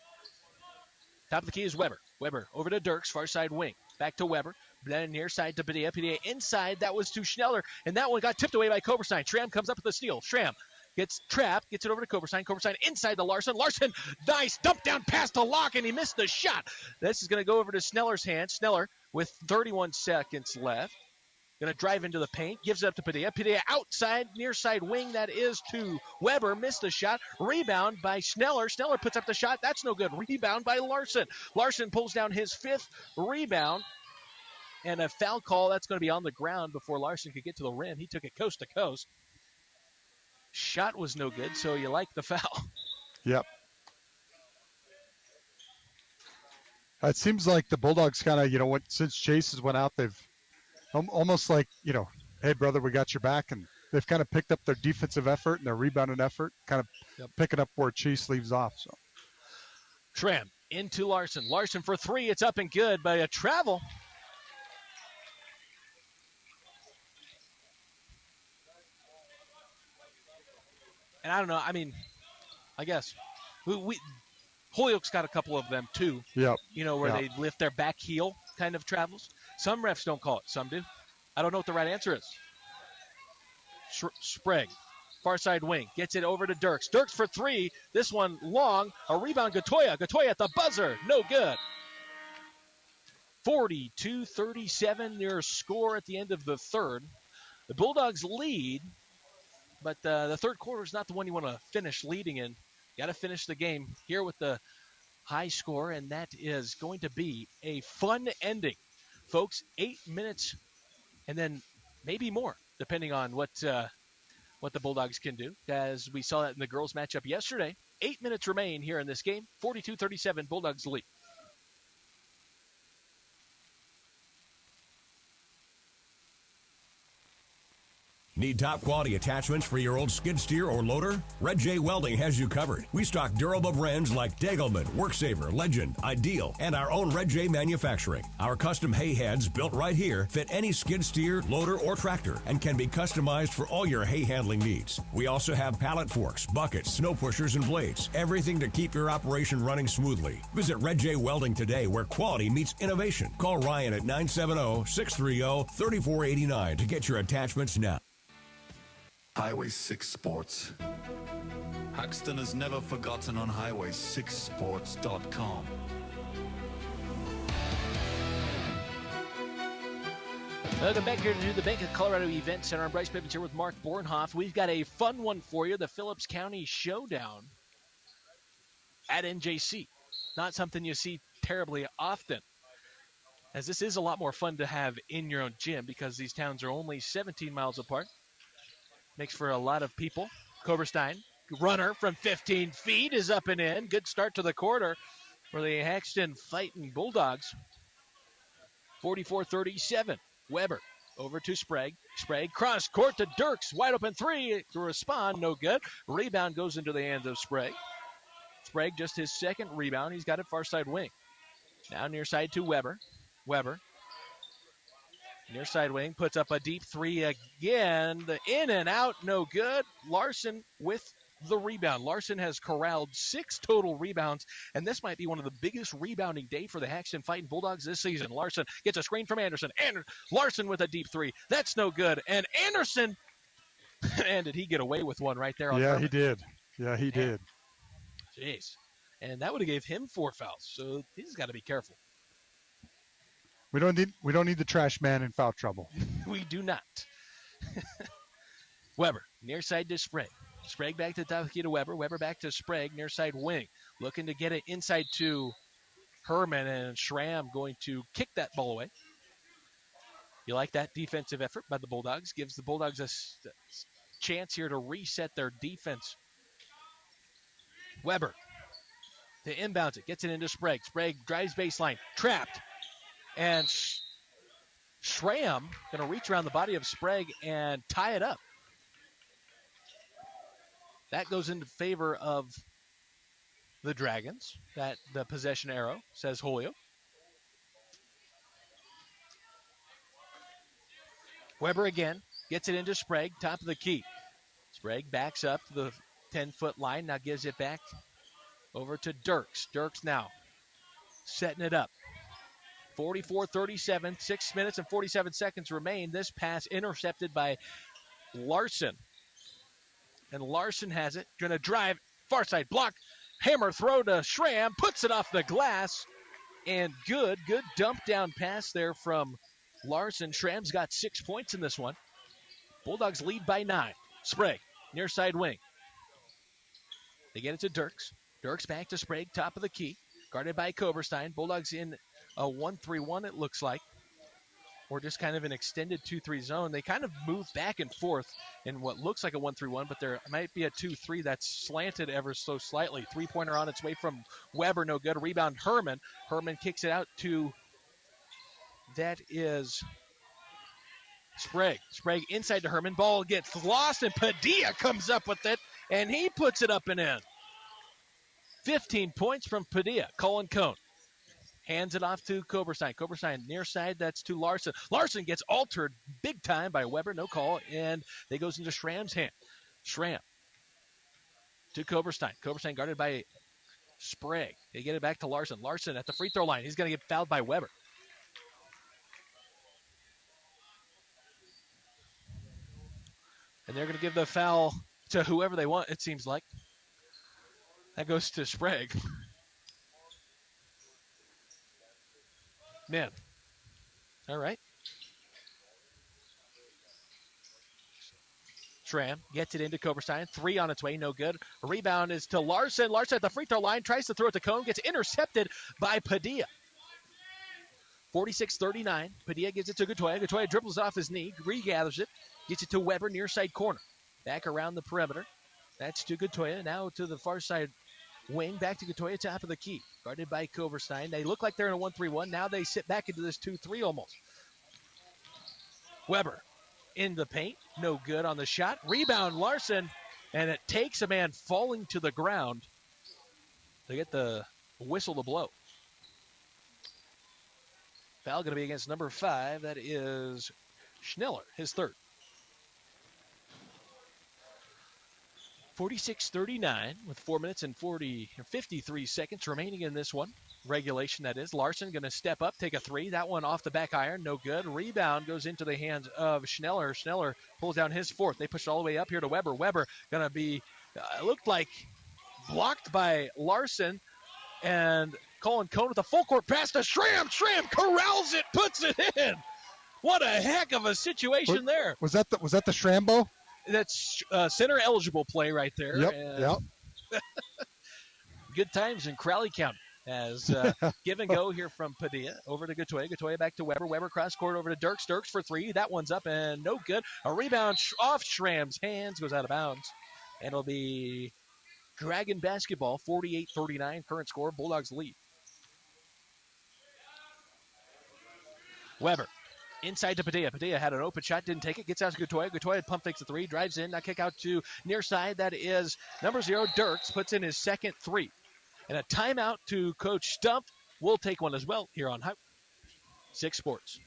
Top of the key is Weber. Weber over to Dirks, far side wing. Back to Weber. Then near side to Padilla. Padilla inside. That was to Schneller. And that one got tipped away by Koberstein. Schramm comes up with the steal. Schramm gets trapped, gets it over to Koberstein. Koberstein inside to Larson. Larson, nice dump down pass to Locke, and he missed the shot. This is going to go over to Sneller's hand. Sneller with 31 seconds left. Going to drive into the paint. Gives it up to Padilla. Padilla outside, near side wing. That is to Weber. Missed the shot. Rebound by Schneller. Schneller puts up the shot. That's no good. Rebound by Larson. Larson pulls down his 5th rebound. And a foul call. That's going to be on the ground before Larson could get to the rim. He took it coast to coast. Shot was no good, so you like the foul. Yep. It seems like the Bulldogs kind of, since Chase has went out, they've almost like, hey, brother, we got your back. And they've kind of picked up their defensive effort and their rebounding effort, kind of picking up where Chase leaves off. So Schramm into Larson. Larson for 3. It's up and good by a travel. And I don't know. I mean, I guess Holyoke's got a couple of them too. Yep. Where they lift their back heel kind of travels. Some refs don't call it. Some do. I don't know what the right answer is. Sprague, far side wing, gets it over to Dirks. Dirks for 3. This one long. A rebound. Gatoya. Gatoya at the buzzer. No good. 42-37 your score at the end of the third. The Bulldogs lead. But the third quarter is not the one you want to finish leading in. You got to finish the game here with the high score, and that is going to be a fun ending. Folks, 8 minutes and then maybe more, depending on what the Bulldogs can do, as we saw that in the girls' matchup yesterday. 8 minutes remain here in this game. 42-37, Bulldogs lead. Need top quality attachments for your old skid steer or loader? Red J Welding has you covered. We stock durable brands like Degelman, Worksaver, Legend, Ideal, and our own Red J manufacturing. Our custom hay heads built right here fit any skid steer, loader, or tractor and can be customized for all your hay handling needs. We also have pallet forks, buckets, snow pushers, and blades. Everything to keep your operation running smoothly. Visit Red J Welding today, where quality meets innovation. Call Ryan at 970-630-3489 to get your attachments now. Highway 6 Sports. Haxtun is never forgotten on highway6sports.com. Welcome back here to the Bank of Colorado Event Center. I'm Bryce Pippins here with Mark Bornhoff. We've got a fun one for you, the Phillips County Showdown at NJC. Not something you see terribly often, as this is a lot more fun to have in your own gym because these towns are only 17 miles apart. Makes for a lot of people. Koberstein, runner from 15 feet, is up and in. Good start to the quarter for the Haxtun Fighting Bulldogs. 44-37. Weber over to Sprague. Sprague cross court to Dirks. Wide open three to respond. No good. Rebound goes into the hands of Sprague. Sprague just his second rebound. He's got it far side wing. Now near side to Weber. Weber. Near side wing puts up a deep three again. The in and out, no good. Larson with the rebound. Larson has corralled 6 total rebounds, and this might be one of the biggest rebounding day for the Haxtun Fighting Bulldogs this season. Larson gets a screen from Anderson. And Larson with a deep three. That's no good. And Anderson, and did he get away with one right there? Yeah, he did. Yeah, he did. Jeez. And that would have gave him 4 fouls, so he's got to be careful. We don't need the trash man in foul trouble. We do not. Weber, near side to Sprague. Sprague back to the top of the key to Weber. Weber back to Sprague, near side wing. Looking to get it inside to Herman, and Schramm going to kick that ball away. You like that defensive effort by the Bulldogs. Gives the Bulldogs a chance here to reset their defense. Weber to inbounds it. Gets it into Sprague. Sprague drives baseline. Trapped. And Schramm going to reach around the body of Sprague and tie it up. That goes into favor of the Dragons. That the possession arrow, says Holyoke. Weber again gets it into Sprague, top of the key. Sprague backs up to the 10-foot line, now gives it back over to Dirks. Dirks now setting it up. 44-37, 6 minutes and 47 seconds remain. This pass intercepted by Larson. And Larson has it. Going to drive, far side block. Hammer throw to Schramm. Puts it off the glass. And good dump down pass there from Larson. Schramm's got 6 points in this one. Bulldogs lead by 9. Sprague, near side wing. They get it to Dirks. Dirks back to Sprague, top of the key. Guarded by Koberstein. Bulldogs in a 1-3-1, it looks like. Or just kind of an extended 2-3 zone. They kind of move back and forth in what looks like a 1-3-1, but there might be a 2-3 that's slanted ever so slightly. Three-pointer on its way from Weber, no good. Rebound, Herman. Herman kicks it out to, that is Sprague. Sprague inside to Herman. Ball gets lost, and Padilla comes up with it, and he puts it up and in. 15 points from Padilla. Colin Cone hands it off to Koberstein. Koberstein near side, that's to Larson. Larson gets altered big time by Weber, no call, and they goes into Schramm's hand. Schramm to Koberstein. Koberstein guarded by Sprague. They get it back to Larson. Larson at the free throw line. He's going to get fouled by Weber. And they're going to give the foul to whoever they want, it seems like. That goes to Sprague. Man. All right. Schramm gets it into Koberstein. 3 on its way, no good. A rebound is to Larson. Larson at the free throw line, tries to throw it to Cone, gets intercepted by Padilla. 46-39. Padilla gives it to Gatoya. Gatoya dribbles off his knee, regathers it, gets it to Weber, near side corner. Back around the perimeter. That's to Gatoya. Now to the far side wing, back to Gatoya, top of the key. Guarded by Koberstein. They look like they're in a 1-3-1. Now they sit back into this 2-3 almost. Weber in the paint. No good on the shot. Rebound, Larson. And it takes a man falling to the ground. They get the whistle to blow. Foul going to be against number 5. That is Schneller, his third. 46-39 with 4 minutes and 53 seconds remaining in this one. Regulation, that is. Larson going to step up, take a 3. That one off the back iron, no good. Rebound goes into the hands of Schneller. Schneller pulls down his fourth. They push it all the way up here to Weber. Weber going to be, looked like blocked by Larson. And Colin Cone with a full court pass to Schramm. Schramm corrals it, puts it in. What a heck of a situation there. Was that the Schrambo? That's center eligible play right there. Yep. Good times in Crowley County. As give and go here from Padilla over to Gatoya. Gatoya back to Weber. Weber cross court over to Dirks. Dirks for three. That one's up and no good. A rebound off Schramm's hands, goes out of bounds. And it'll be Dragon basketball, 48-39. Current score, Bulldogs lead. Weber inside to Padilla. Padilla had an open shot, didn't take it. Gets out to Gatoya. Gatoya pump fakes the three, drives in. Now kick out to near side. That is number 0, Dirks. Puts in his second three. And a timeout to Coach Stump. We'll take one as well here on 6 Sports.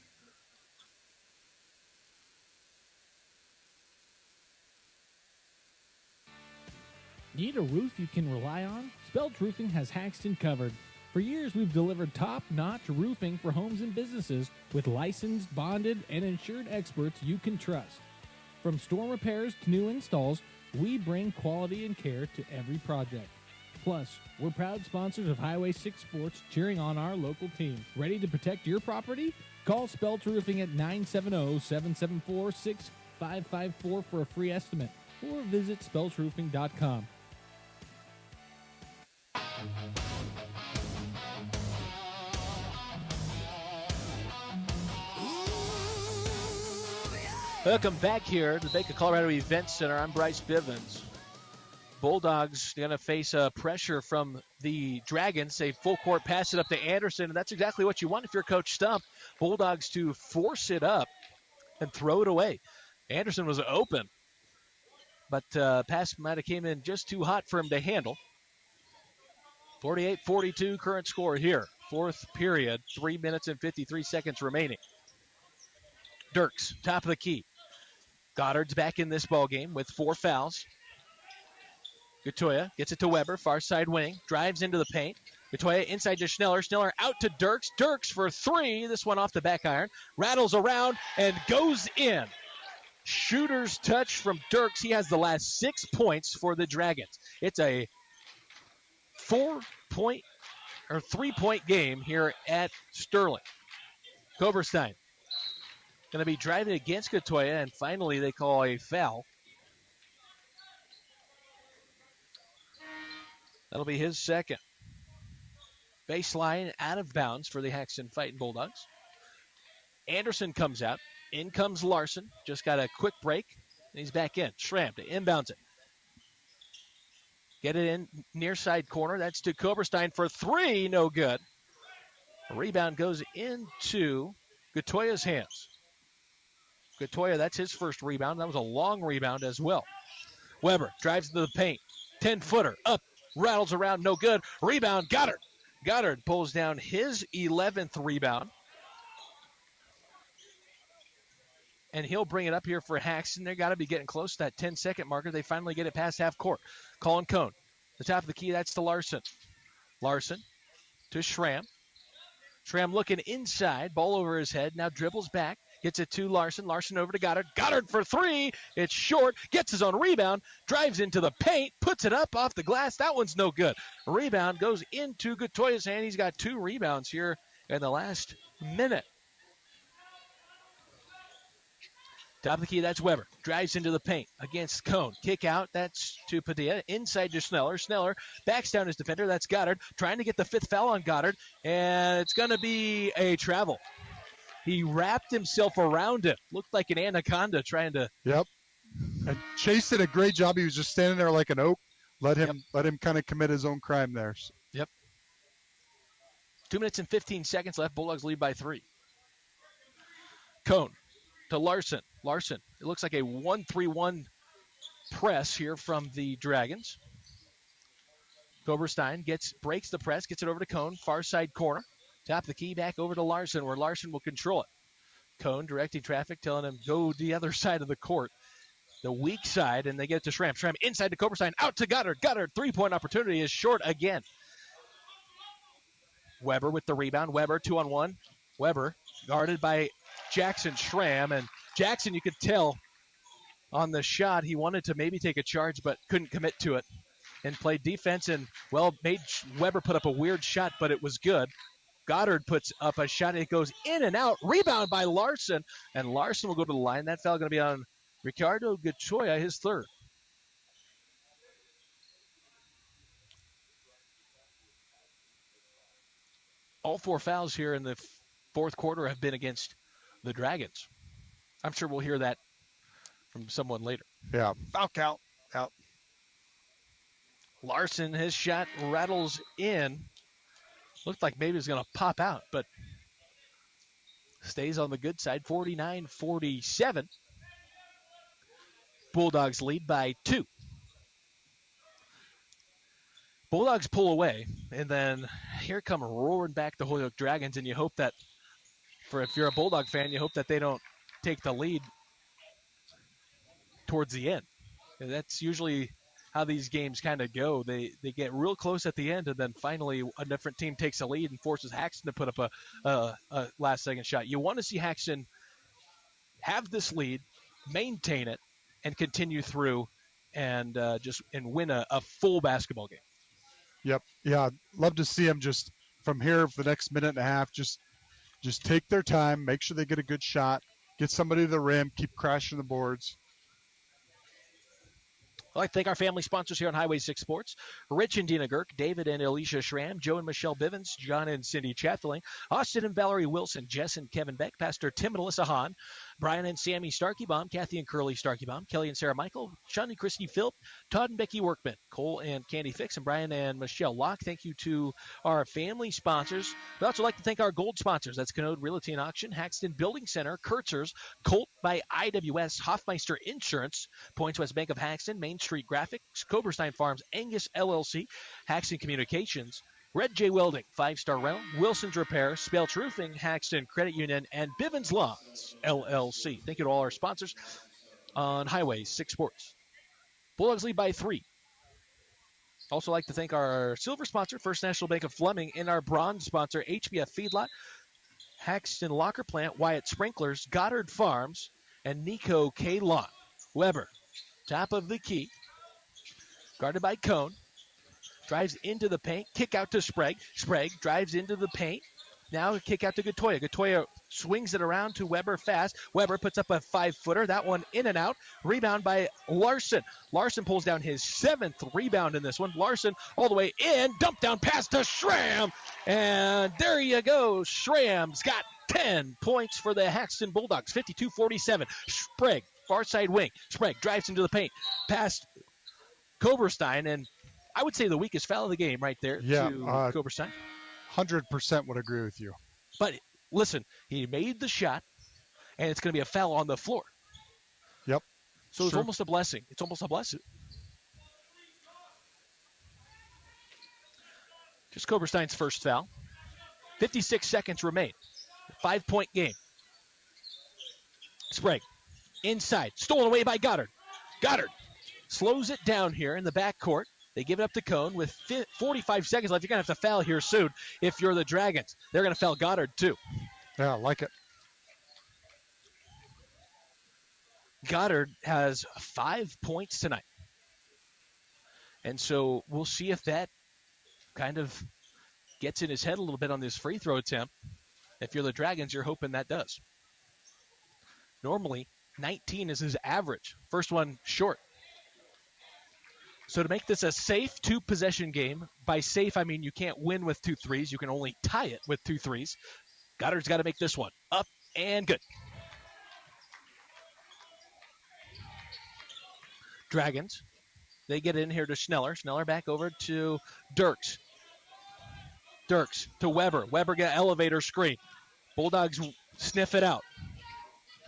Need a roof you can rely on? Spelt Roofing has Haxtun covered. For years, we've delivered top-notch roofing for homes and businesses with licensed, bonded, and insured experts you can trust. From storm repairs to new installs, we bring quality and care to every project. Plus, we're proud sponsors of Highway 6 Sports, cheering on our local team. Ready to protect your property? Call Spelt Roofing at 970-774-6554 for a free estimate, or visit speltroofing.com. Welcome back here to the Bank of Colorado Event Center. I'm Bryce Bivens. Bulldogs going to face pressure from the Dragons. A full court pass it up to Anderson, and that's exactly what you want if you're Coach Stump. Bulldogs to force it up and throw it away. Anderson was open, but pass might have came in just too hot for him to handle. 48-42 current score here. Fourth period, 3 minutes and 53 seconds remaining. Dirks, top of the key. Goddard's back in this ball game with 4 fouls. Gatoya gets it to Weber, far side wing, drives into the paint. Gatoya inside to Schneller. Schneller out to Dirks. Dirks for 3. This one off the back iron. Rattles around and goes in. Shooter's touch from Dirks. He has the last 6 points for the Dragons. It's a 3-point game here at Sterling. Koberstein going to be driving against Gatoya, and finally they call a foul. That'll be his second. Baseline out of bounds for the Haxtun Fighting Bulldogs. Anderson comes out. In comes Larson. Just got a quick break, and he's back in. Schramm to inbounds it. Get it in near side corner. That's to Koberstein for 3. No good. A rebound goes into Gatoya's hands. Gatoya, that's his first rebound. That was a long rebound as well. Weber drives into the paint. 10-footer up. Rattles around. No good. Rebound. Goddard. Goddard pulls down his 11th rebound. And he'll bring it up here for Haxtun. They've got to be getting close to that 10-second marker. They finally get it past half court. Colin Cone. The top of the key, that's to Larson. Larson to Schramm. Schramm looking inside. Ball over his head. Now dribbles back. Gets it to Larson. Larson over to Goddard. Goddard for 3. It's short. Gets his own rebound. Drives into the paint. Puts it up off the glass. That one's no good. Rebound goes into Gatoya's hand. He's got 2 rebounds here in the last minute. Top of the key, that's Weber. Drives into the paint against Cone. Kick out, that's to Padilla. Inside to Schneller. Schneller backs down his defender. That's Goddard. Trying to get the 5th foul on Goddard. And it's going to be a travel. He wrapped himself around it. Looked like an anaconda trying to... Yep. And Chase did a great job. He was just standing there like an oak. Let him kind of commit his own crime there. Yep. 2 minutes and 15 seconds left. Bulldogs lead by 3. Cone to Larson. Larson, it looks like a 1-3-1 press here from the Dragons. Koberstein breaks the press, gets it over to Cone, far side corner. Top of the key, back over to Larson, where Larson will control it. Cone directing traffic, telling him go the other side of the court, the weak side, and they get it to Schramm. Schramm inside to Koberstein, out to Goddard. Goddard, 3-point opportunity is short again. Weber with the rebound. Weber 2-on-1. Weber guarded by Jackson Schramm, and Jackson, you could tell on the shot, he wanted to maybe take a charge, but couldn't commit to it and played defense and, made Weber put up a weird shot, but it was good. Goddard puts up a shot, and it goes in and out. Rebound by Larson, and Larson will go to the line. That foul going to be on Ricardo Gatoya, his 3rd. All 4 fouls here in the fourth quarter have been against the Dragons. I'm sure we'll hear that from someone later. Yeah, foul count. Out. Larson, his shot rattles in. Looked like maybe it was going to pop out, but stays on the good side, 49-47. Bulldogs lead by 2. Bulldogs pull away, and then here come roaring back the Holyoke Dragons, and you hope that, if you're a Bulldog fan, you hope that they don't take the lead towards the end. And that's usually how these games kind of go. They get real close at the end, and then finally a different team takes a lead and forces Haxtun to put up a last-second shot. You want to see Haxtun have this lead, maintain it, and continue through and win a full basketball game. Yep. Yeah, love to see them just from here for the next minute and a half, just take their time, make sure they get a good shot, get somebody to the rim, keep crashing the boards. I'd like to thank our family sponsors here on Highway 6 Sports. Rich and Dina Girk, David and Alicia Schramm, Joe and Michelle Bivens, John and Cindy Chatfield, Austin and Valerie Wilson, Jess and Kevin Beck, Pastor Tim and Alyssa Hahn, Brian and Sammy Starkeybaum, Kathy and Curly Starkeybaum, Kelly and Sarah Michael, Sean and Christy Philp, Todd and Becky Workman, Cole and Candy Fix, and Brian and Michelle Locke. Thank you to our family sponsors. We'd also like to thank our gold sponsors. That's Canode Realty and Auction, Haxtun Building Center, Kurtzer's, Colt by IWS, Hoffmeister Insurance, Points West Bank of Haxtun, Main Street Graphics, Coberstein Farms, Angus LLC, Haxtun Communications, Red J Welding, 5-Star Rental, Wilson's Repair, Spelch Roofing, Haxtun Credit Union, and Bivens Lawns, LLC. Thank you to all our sponsors on Highway 6 Sports. Bulldogs lead by 3. Also like to thank our silver sponsor, First National Bank of Fleming, and our bronze sponsor, HBF Feedlot, Haxtun Locker Plant, Wyatt Sprinklers, Goddard Farms, and Nico K. Lawn. Weber, top of the key, guarded by Cone. Drives into the paint, kick out to Sprague. Sprague drives into the paint. Now a kick out to Gatoya. Gatoya swings it around to Weber fast. Weber puts up a 5-footer. That one in and out. Rebound by Larson. Larson pulls down his 7th rebound in this one. Larson all the way in. Dump down pass to Schramm. And there you go. Schramm's got 10 points for the Haxtun Bulldogs. 52-47. Sprague, far side wing. Sprague drives into the paint. Past Coberstein, and I would say the weakest foul of the game right there to Coberstein. 100% would agree with you. But listen, he made the shot, and it's going to be a foul on the floor. Yep. So it's almost a blessing. It's almost a blessing. Just Coberstein's first foul. 56 seconds remain. 5-point game. Sprague inside. Stolen away by Goddard. Goddard slows it down here in the backcourt. They give it up to Cone with 45 seconds left. You're going to have to foul here soon if you're the Dragons. They're going to foul Goddard too. Yeah, I like it. Goddard has 5 points tonight. And so we'll see if that kind of gets in his head a little bit on this free throw attempt. If you're the Dragons, you're hoping that does. Normally, 19 is his average. First one short. So to make this a safe 2-possession game, by safe I mean you can't win with 2 threes. You can only tie it with 2 threes. Goddard's got to make this one up and good. Dragons, they get in here to Schneller. Schneller back over to Dirks. Dirks to Weber. Weber get elevator screen. Bulldogs sniff it out.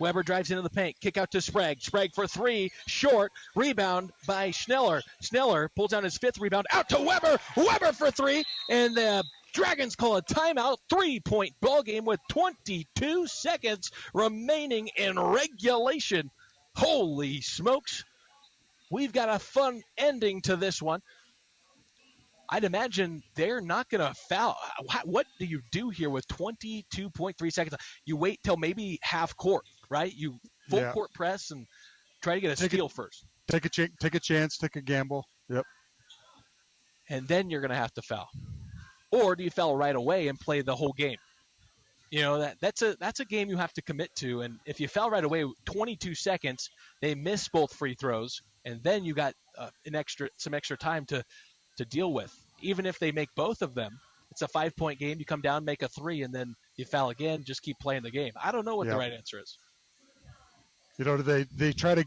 Weber drives into the paint. Kick out to Sprague. Sprague for 3. Short. Rebound by Schneller. Schneller pulls down his 5th rebound. Out to Weber. Weber for 3. And the Dragons call a timeout. 3-point ball game with 22 seconds remaining in regulation. Holy smokes. We've got a fun ending to this one. I'd imagine they're not going to foul. What do you do here with 22.3 seconds? You wait till maybe half court, right? You full court press and try to get a steal first. Take a chance, take a gamble. Yep. And then you're going to have to foul. Or do you foul right away and play the whole game? You know, that's a game you have to commit to. And if you foul right away, 22 seconds, they miss both free throws, and then you got some extra time to deal with. Even if they make both of them, it's a 5-point game. You come down, make a 3, and then you foul again. Just keep playing the game. I don't know what the right answer is. You know, they try to,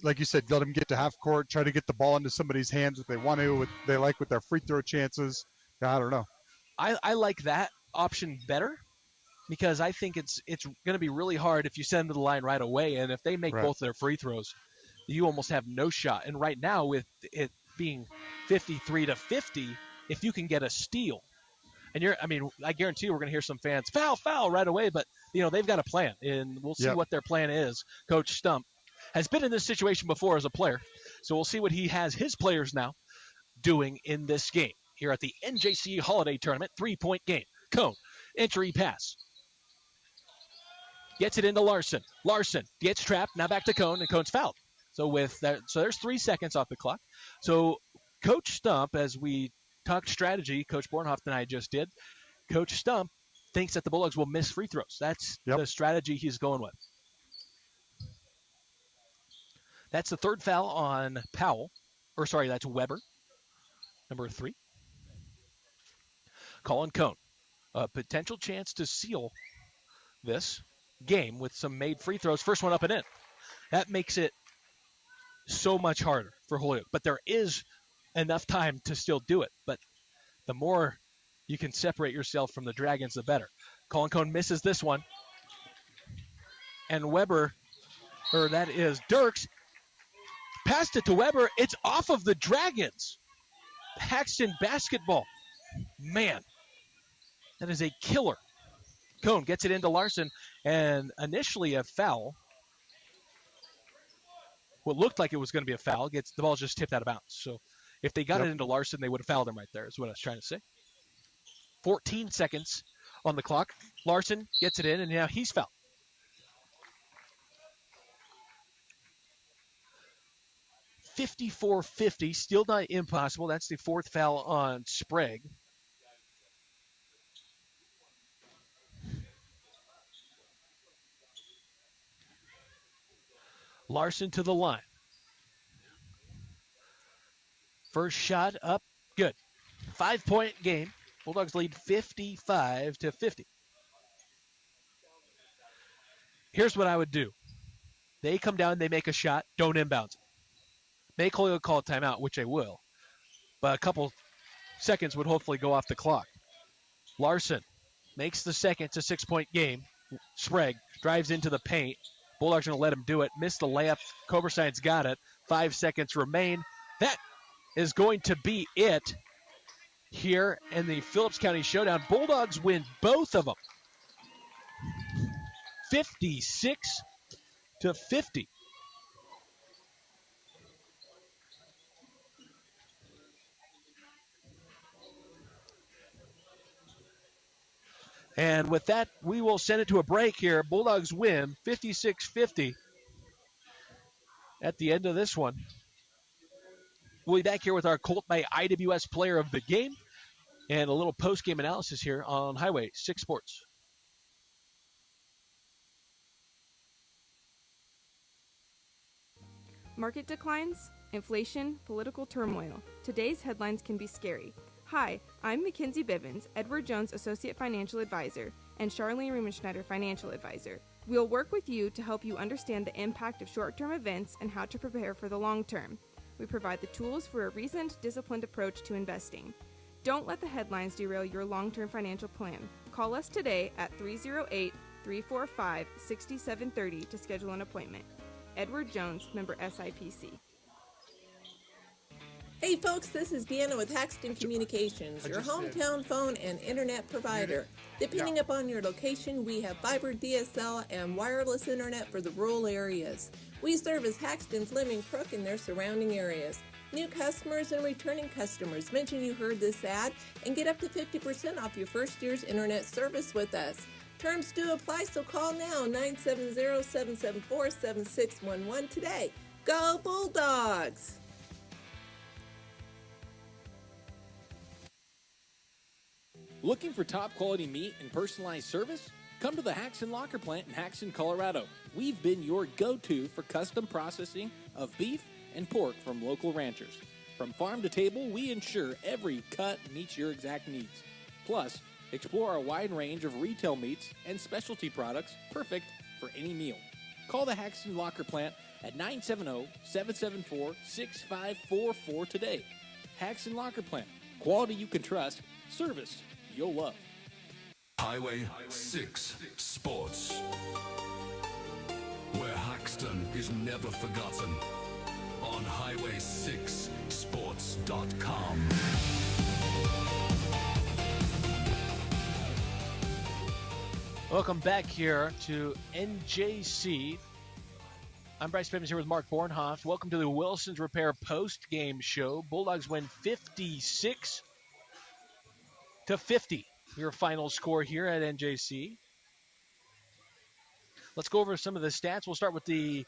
like you said, let them get to half court, try to get the ball into somebody's hands if they want to, what they like with their free throw chances. I don't know. I like that option better because I think it's going to be really hard if you send them to the line right away, and if they make both their free throws, you almost have no shot. And right now, with it being 53-50, if you can get a steal, and I guarantee you we're going to hear some fans foul right away, but they've got a plan, and we'll see what their plan is. Coach Stump has been in this situation before as a player, so we'll see what he has his players now doing in this game here at the NJC Holiday Tournament 3-point game. Cone, entry pass. Gets it into Larson. Larson gets trapped. Now back to Cone, and Cone's fouled. So there's 3 seconds off the clock. So Coach Stump, as we talked strategy, Coach Bornhoff and I just did, Coach Stump thinks that the Bulldogs will miss free throws. That's the strategy he's going with. That's the 3rd foul on Powell. That's Weber, number 3. Colin Cone, a potential chance to seal this game with some made free throws. First one up and in. That makes it so much harder for Holyoke. But there is enough time to still do it. But the more you can separate yourself from the Dragons, the better. Colin Cone misses this one. And Dirks, passed it to Weber. It's off of the Dragons. Haxtun basketball. Man, that is a killer. Cone gets it into Larson, and initially a foul. What looked like it was going to be a foul. The ball just tipped out of bounds. So if they got it into Larson, they would have fouled him right there, is what I was trying to say. 14 seconds on the clock. Larson gets it in, and now he's fouled. .54-50, still not impossible. That's the 4th foul on Sprague. Larson to the line. First shot up, good. 5-point game. Bulldogs lead 55-50. Here's what I would do. They come down, they make a shot, don't inbound it. Make Holyoke call a timeout, which they will. But a couple seconds would hopefully go off the clock. Larson makes the second. It's a 6-point game. Sprague drives into the paint. Bulldogs going to let him do it. Missed the layup. Coberstein's got it. 5 seconds remain. That is going to be it here in the Phillips County Showdown. Bulldogs win both of them. 56-50. And with that, we will send it to a break here. Bulldogs win 56-50 at the end of this one. We'll be back here with our Colt by IWS Player of the Game and a little post-game analysis here on Highway 6 Sports. Market declines, inflation, political turmoil. Today's headlines can be scary. Hi, I'm Mackenzie Bivens, Edward Jones Associate Financial Advisor, and Charlene Rumenschneider Financial Advisor. We'll work with you to help you understand the impact of short-term events and how to prepare for the long term. We provide the tools for a reasoned, disciplined approach to investing. Don't let the headlines derail your long-term financial plan. Call us today at 308-345-6730 to schedule an appointment. Edward Jones, member SIPC. Hey folks, this is Deanna with Haxtun Communications, your hometown phone and internet provider. Depending upon your location, we have fiber, DSL, and wireless internet for the rural areas. We service Haxtun, Fleming, Crook, and their surrounding areas. New customers and returning customers, mention you heard this ad and get up to 50% off your first year's internet service with us. Terms do apply, so call now, 970-774-7611 today. Go Bulldogs! Looking for top quality meat and personalized service? Come to the Haxtun Locker Plant in Haxtun, Colorado. We've been your go-to for custom processing of beef and pork from local ranchers. From farm to table, we ensure every cut meets your exact needs. Plus, explore our wide range of retail meats and specialty products perfect for any meal. Call the Haxtun Locker Plant at 970-774-6544 today. Haxtun Locker Plant. Quality you can trust. Service you'll love. Highway 6 Sports, where Haxtun is never forgotten. On highway6sports.com. Welcome back here to NJC. I'm Bryce Bivens here with Mark Bornhoff. Welcome to the Wilson's Repair post-game show. Bulldogs win 56-50. Your final score here at NJC. Let's go over some of the stats. We'll start with the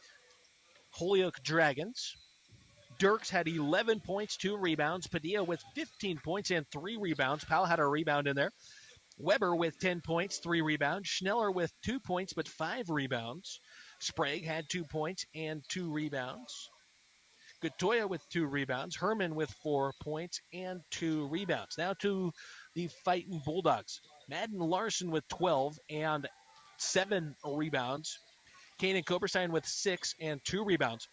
Holyoke Dragons. Dirks had 11 points, 2 rebounds. Padilla with 15 points and 3 rebounds. Powell had a rebound in there. Weber with 10 points, 3 rebounds. Schneller with 2 points but 5 rebounds. Sprague had 2 points and 2 rebounds. Gatoya with 2 rebounds. Herman with 4 points and 2 rebounds. Now to the Fighting Bulldogs. Madden Larson with 12 and 7 rebounds. Kanan Koberstein with 6 and 2 rebounds.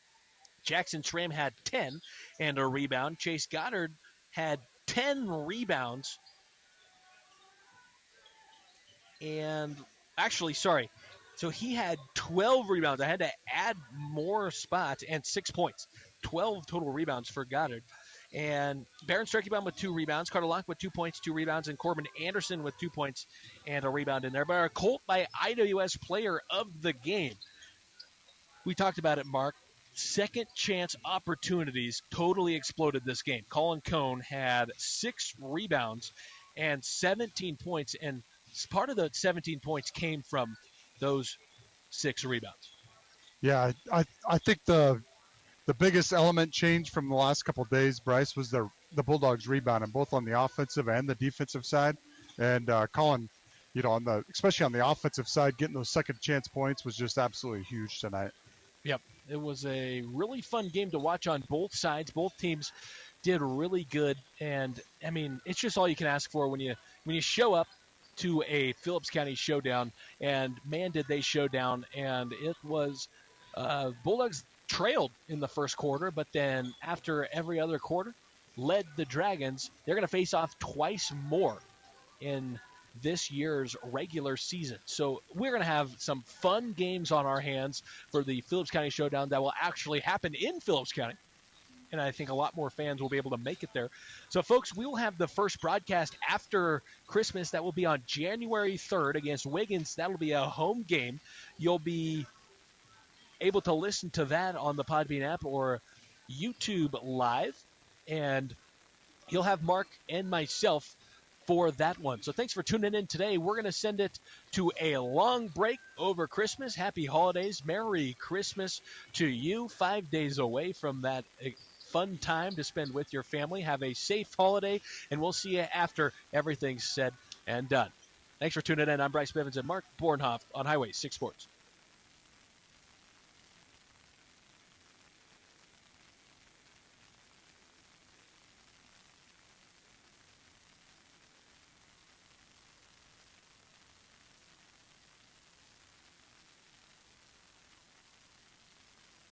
Jackson Schramm had 10 and a rebound. Chase Goddard had 10 rebounds. And actually, sorry. So he had 12 rebounds. I had to add more spots and 6 points. 12 total rebounds for Goddard. And Baron Strekebaum with 2 rebounds. Carter Locke with 2 points, 2 rebounds. And Corbin Anderson with 2 points and a rebound in there. But our Colt by IWS player of the game. We talked about it, Mark. Second chance opportunities totally exploded this game. Colin Cone had 6 rebounds and 17 points. And part of the 17 points came from those 6 rebounds. Yeah, I think the biggest element change from the last couple of days, Bryce, was the Bulldogs rebounding, both on the offensive and the defensive side. And Colin, especially on the offensive side, getting those second chance points was just absolutely huge tonight. Yep, it was a really fun game to watch on both sides. Both teams did really good, and I mean, it's just all you can ask for when you show up to a Phillips County showdown, and man, did they show down. And it was Bulldogs trailed in the first quarter, but then after every other quarter, led the Dragons. They're going to face off twice more in this year's regular season. So we're going to have some fun games on our hands for the Phillips County showdown that will actually happen in Phillips County. And I think a lot more fans will be able to make it there. So, folks, we will have the first broadcast after Christmas. That will be on January 3rd against Wiggins. That will be a home game. You'll be able to listen to that on the Podbean app or YouTube Live. And you'll have Mark and myself for that one. So thanks for tuning in today. We're going to send it to a long break over Christmas. Happy holidays. Merry Christmas to you. 5 days away from that fun time to spend with your family. Have a safe holiday, and we'll see you after everything's said and done. Thanks for tuning in. I'm Bryce Bivens and Mark Bornhoff on Highway 6 Sports.